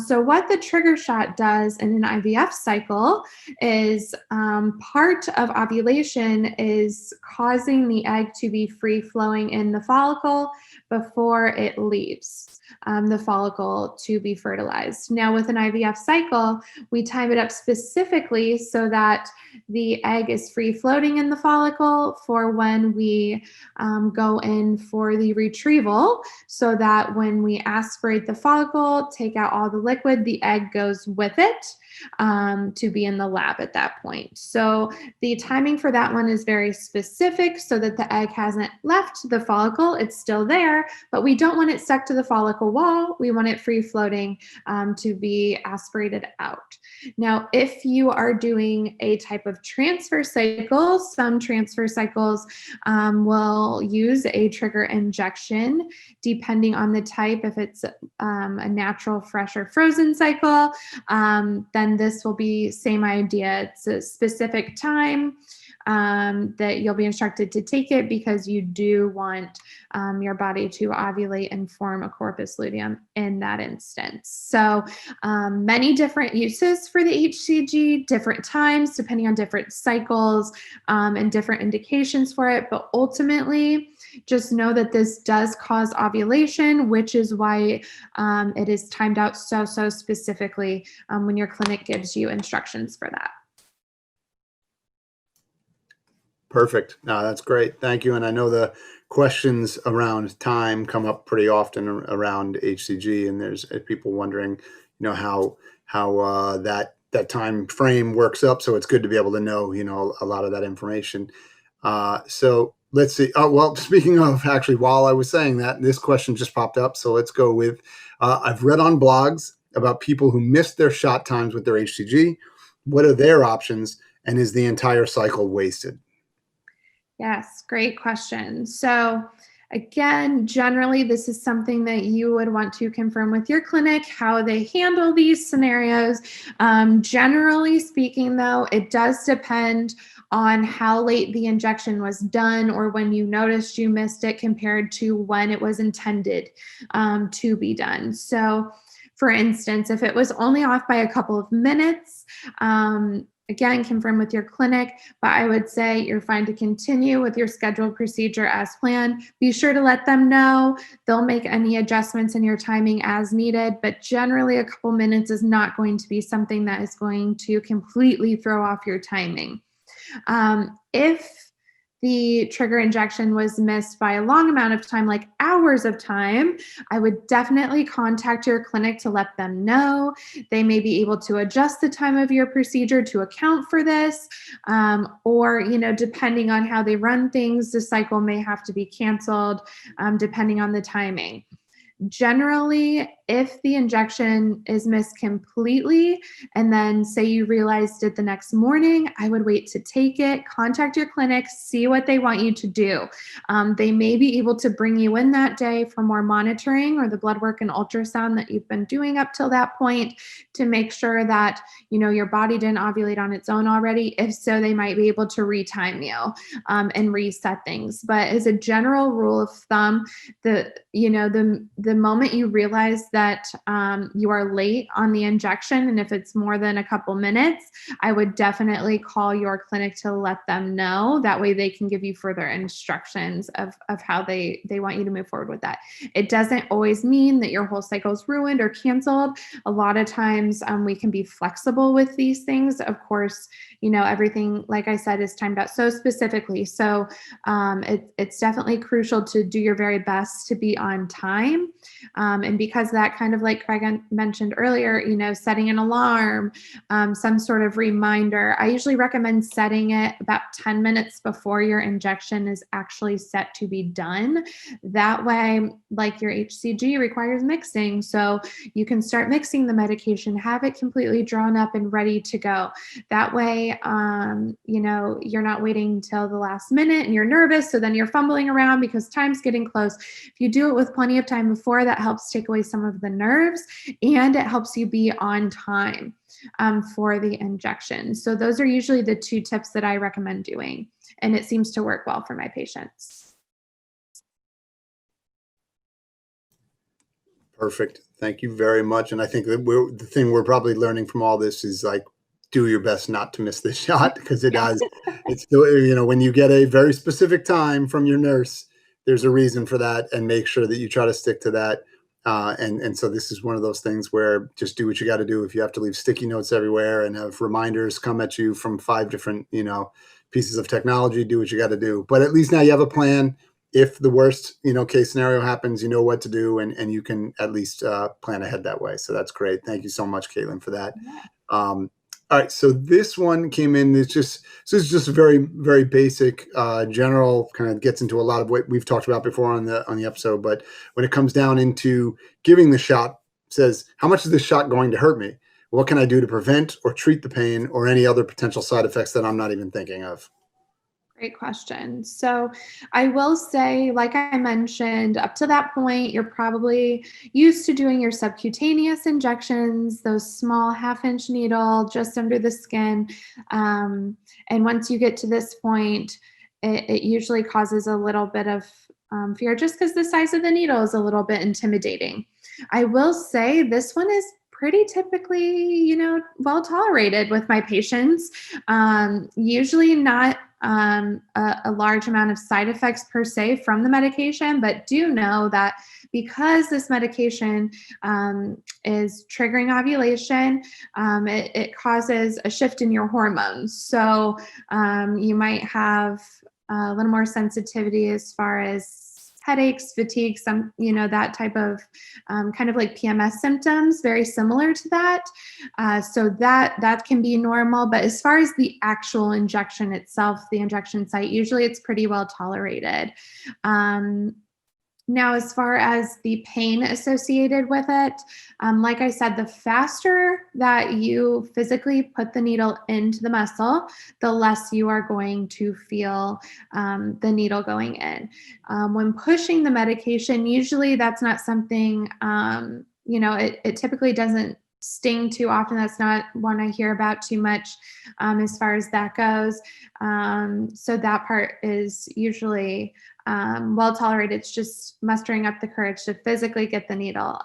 So what the trigger shot does in an IVF cycle is part of ovulation is causing the egg to be free flowing in the follicle before it leaves the follicle to be fertilized. Now with an IVF cycle, we time it up specifically so that the egg is free floating in the follicle for when we go in for the retrieval, so that when we aspirate the follicle, take out all the liquid, the egg goes with it to be in the lab at that point. So the timing for that one is very specific so that the egg hasn't left the follicle. It's still there, but we don't want it stuck to the follicle wall. We want it free floating to be aspirated out. Now, if you are doing a type of transfer cycle, some transfer cycles will use a trigger injection depending on the type. If it's a natural, fresh, or frozen cycle, then this will be same idea. It's a specific time that you'll be instructed to take it because you do want your body to ovulate and form a corpus luteum in that instance. So many different uses for the HCG, different times depending on different cycles and different indications for it. But ultimately, just know that this does cause ovulation, which is why it is timed out so specifically when your clinic gives you instructions for that. Perfect. No, that's great. Thank you. And I know the questions around time come up pretty often around HCG, and there's people wondering, how that time frame works up. So it's good to be able to know, a lot of that information. So let's see. Oh, well, speaking of, actually, while I was saying that, this question just popped up. So let's go with, I've read on blogs about people who missed their shot times with their HCG. What are their options? And is the entire cycle wasted? Yes, great question. So again, generally, this is something that you would want to confirm with your clinic, how they handle these scenarios. Generally speaking, though, it does depend on how late the injection was done or when you noticed you missed it compared to when it was intended to be done. So for instance, if it was only off by a couple of minutes, again, confirm with your clinic, but I would say you're fine to continue with your scheduled procedure as planned. Be sure to let them know. They'll make any adjustments in your timing as needed, but generally a couple minutes is not going to be something that is going to completely throw off your timing. If the trigger injection was missed by a long amount of time, like hours of time, I would definitely contact your clinic to let them know. They may be able to adjust the time of your procedure to account for this, or, depending on how they run things, the cycle may have to be canceled, depending on the timing. Generally, if the injection is missed completely, and then say you realized it the next morning, I would wait to take it, contact your clinic, see what they want you to do. They may be able to bring you in that day for more monitoring or the blood work and ultrasound that you've been doing up till that point to make sure that, your body didn't ovulate on its own already. If so, they might be able to retime you and reset things. But as a general rule of thumb, the moment you realize that you are late on the injection, and if it's more than a couple minutes, I would definitely call your clinic to let them know. That way they can give you further instructions of how they want you to move forward with that. It doesn't always mean that your whole cycle is ruined or canceled. A lot of times we can be flexible with these things. Of course, everything, like I said, is timed out so specifically. So it's definitely crucial to do your very best to be on time. And because that, kind of like Craig mentioned earlier, setting an alarm, some sort of reminder. I usually recommend setting it about 10 minutes before your injection is actually set to be done. That way, like your HCG requires mixing, so you can start mixing the medication, have it completely drawn up and ready to go. That way, you're not waiting until the last minute and you're nervous, so then you're fumbling around because time's getting close. If you do it with plenty of time before, that helps take away some of the nerves, and it helps you be on time for the injection. So those are usually the two tips that I recommend doing, and it seems to work well for my patients. Perfect. Thank you very much. And I think that the thing we're probably learning from all this is like, do your best not to miss this shot, because it's still, when you get a very specific time from your nurse, there's a reason for that, and make sure that you try to stick to that. And so this is one of those things where just do what you got to do. If you have to leave sticky notes everywhere and have reminders come at you from 5 different, pieces of technology, do what you got to do. But at least now you have a plan. If the worst, case scenario happens, you know what to do, and you can at least plan ahead that way. So that's great. Thank you so much, Kaitlyn, for that. Yeah. All right, so this one came in. This is just a very, very basic, general, kind of gets into a lot of what we've talked about before on the episode. But when it comes down into giving the shot, says, how much is this shot going to hurt me? What can I do to prevent or treat the pain or any other potential side effects that I'm not even thinking of? Great question. So I will say, like I mentioned, up to that point, you're probably used to doing your subcutaneous injections, those small 1/2-inch needle just under the skin. And once you get to this point, it usually causes a little bit of fear, just because the size of the needle is a little bit intimidating. I will say this one is pretty typically, well tolerated with my patients. Usually not a large amount of side effects per se from the medication, but do know that because this medication is triggering ovulation, it causes a shift in your hormones. So you might have a little more sensitivity as far as headaches, fatigue, that type of kind of like PMS symptoms, very similar to that. So that can be normal. But as far as the actual injection itself, the injection site, usually it's pretty well tolerated. Now, as far as the pain associated with it, like I said, the faster that you physically put the needle into the muscle, the less you are going to feel the needle going in. When pushing the medication, usually that's not something, it typically doesn't sting too often. That's not one I hear about too much as far as that goes. So that part is usually well tolerated. It's just mustering up the courage to physically get the needle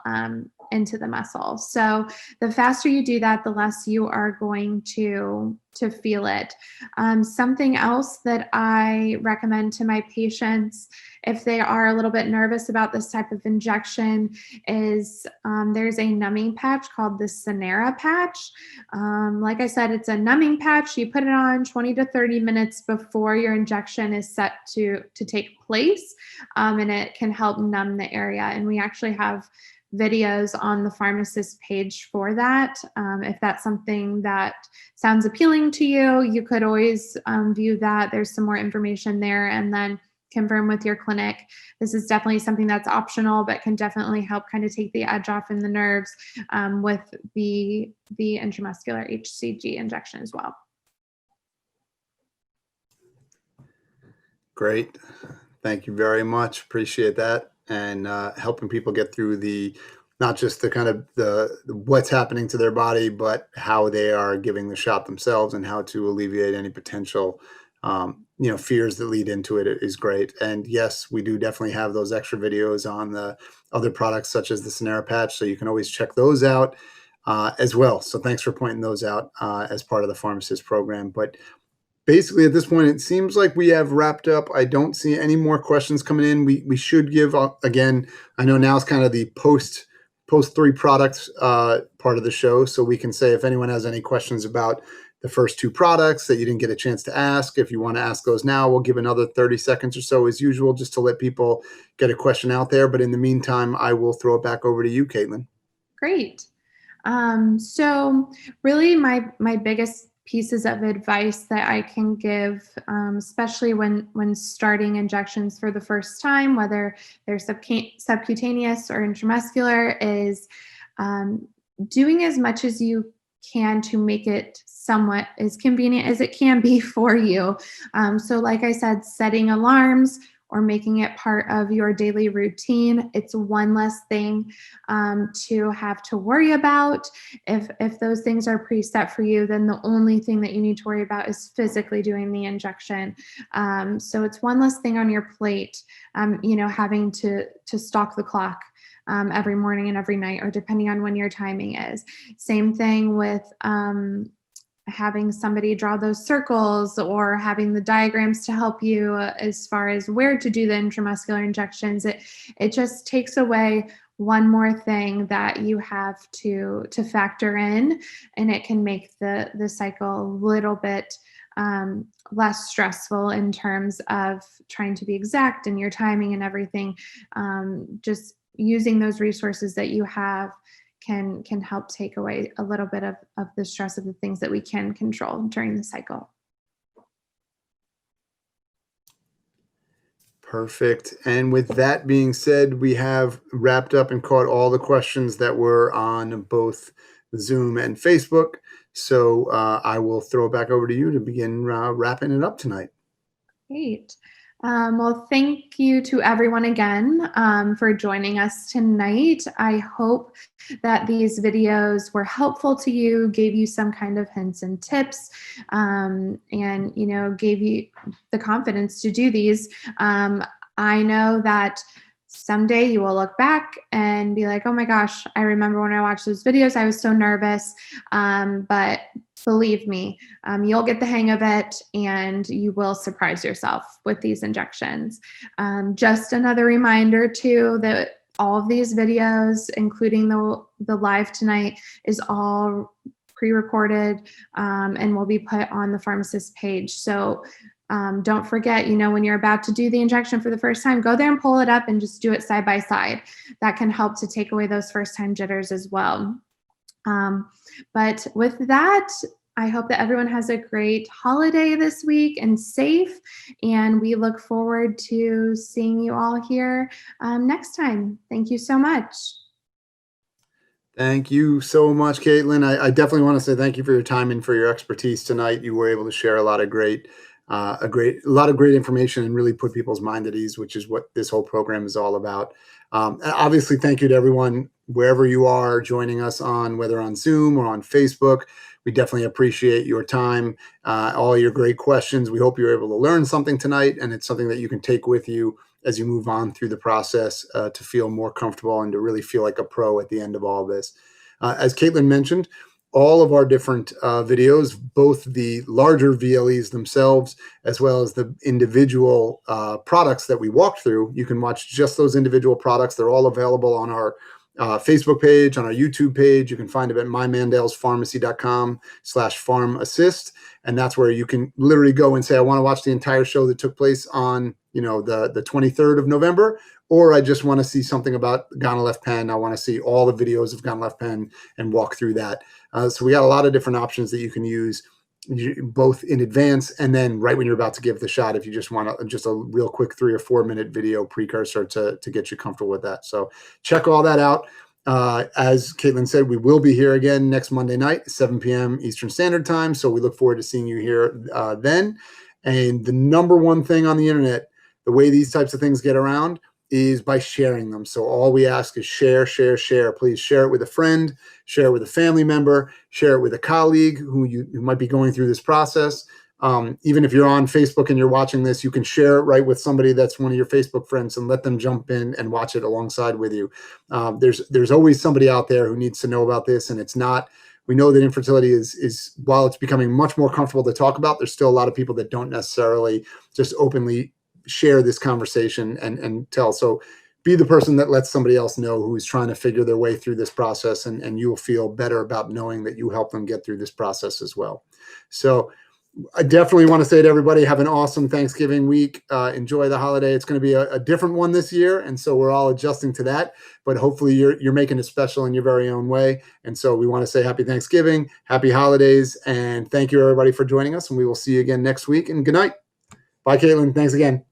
into the muscle. So the faster you do that, the less you are going to feel it. Something else that I recommend to my patients, if they are a little bit nervous about this type of injection, is there's a numbing patch called the Sanera patch. Like I said, it's a numbing patch. You put it on 20 to 30 minutes before your injection is set to take place, and it can help numb the area. And we actually have videos on the PharmAssist page for that. If that's something that sounds appealing to you, you could always view that. There's some more information there. And then confirm with your clinic. This is definitely something that's optional, but can definitely help kind of take the edge off in the nerves with the intramuscular HCG injection as well. Great. Thank you very much. Appreciate that. And helping people get through not just the kind of the what's happening to their body, but how they are giving the shot themselves and how to alleviate any potential, fears that lead into it is great. And yes, we do definitely have those extra videos on the other products such as the Sonera patch. So you can always check those out as well. So thanks for pointing those out as part of the PharmAssist program. But basically, at this point, it seems like we have wrapped up. I don't see any more questions coming in. We should give, again, I know now is kind of the post 3 products part of the show. So we can say if anyone has any questions about the first 2 products that you didn't get a chance to ask, if you want to ask those now, we'll give another 30 seconds or so as usual, just to let people get a question out there. But in the meantime, I will throw it back over to you, Kaitlyn. Great. So really my biggest pieces of advice that I can give, especially when starting injections for the first time, whether they're subcutaneous or intramuscular, is doing as much as you can to make it somewhat as convenient as it can be for you. So like I said, setting alarms or making it part of your daily routine. It's one less thing to have to worry about. If those things are preset for you, then the only thing that you need to worry about is physically doing the injection. So it's one less thing on your plate, having to stalk the clock every morning and every night, or depending on when your timing is. Same thing with having somebody draw those circles or having the diagrams to help you as far as where to do the intramuscular injections. It just takes away one more thing that you have to factor in, and it can make the cycle a little bit less stressful in terms of trying to be exact in your timing and everything. Just using those resources that you have can help take away a little bit of the stress of the things that we can control during the cycle. Perfect. And with that being said, we have wrapped up and caught all the questions that were on both Zoom and Facebook. So I will throw it back over to you to begin wrapping it up tonight. Great. Well, thank you to everyone again for joining us tonight. I hope that these videos were helpful to you, gave you some kind of hints and tips, and gave you the confidence to do these. I know that someday you will look back and be like, oh my gosh, I remember when I watched those videos, I was so nervous. But believe me, you'll get the hang of it and you will surprise yourself with these injections. Just another reminder too, that all of these videos, including the live tonight, is all pre-recorded and will be put on the PharmAssist page. So don't forget, when you're about to do the injection for the first time, go there and pull it up and just do it side by side. That can help to take away those first time jitters as well. But with that, I hope that everyone has a great holiday this week and safe. And we look forward to seeing you all here next time. Thank you so much. Thank you so much, Kaitlyn. I definitely want to say thank you for your time and for your expertise tonight. You were able to share a lot of great information and really put people's mind at ease, which is what this whole program is all about. Obviously, thank you to everyone wherever you are joining us on, whether on Zoom or on Facebook. We definitely appreciate your time, all your great questions. We hope you're able to learn something tonight, and it's something that you can take with you as you move on through the process to feel more comfortable and to really feel like a pro at the end of all this. As Kaitlyn mentioned, all of our different videos, both the larger VLEs themselves, as well as the individual products that we walked through, you can watch just those individual products. They're all available on our Facebook page, on our YouTube page. You can find it at mymandalespharmacy.com/PharmAssist. And that's where you can literally go and say, I want to watch the entire show that took place on, the 23rd of November, or I just want to see something about Gonal-F pen. I want to see all the videos of Gonal-F pen and walk through that. So we got a lot of different options that you can use both in advance and then right when you're about to give the shot, if you just want just a real quick 3 or 4 minute video precursor to get you comfortable with that. So check all that out. As Kaitlyn said, we will be here again next Monday night, 7 p.m. Eastern Standard Time. So we look forward to seeing you here then. And the number one thing on the internet, the way these types of things get around is by sharing them. So all we ask is share, share, share. Please share it with a friend, share it with a family member, share it with a colleague who might be going through this process. Even if you're on Facebook and you're watching this, you can share it right with somebody that's one of your Facebook friends and let them jump in and watch it alongside with you. There's always somebody out there who needs to know about this, and it's not. We know that infertility is while it's becoming much more comfortable to talk about, there's still a lot of people that don't necessarily just openly share this conversation and tell. So be the person that lets somebody else know who's trying to figure their way through this process, and you will feel better about knowing that you help them get through this process as well. So I definitely want to say to everybody, have an awesome Thanksgiving week. Enjoy the holiday. It's going to be a different one this year, and so we're all adjusting to that. But hopefully you're making it special in your very own way. And so we want to say happy Thanksgiving, happy holidays, and thank you everybody for joining us. And we will see you again next week. And good night. Bye, Kaitlyn. Thanks again.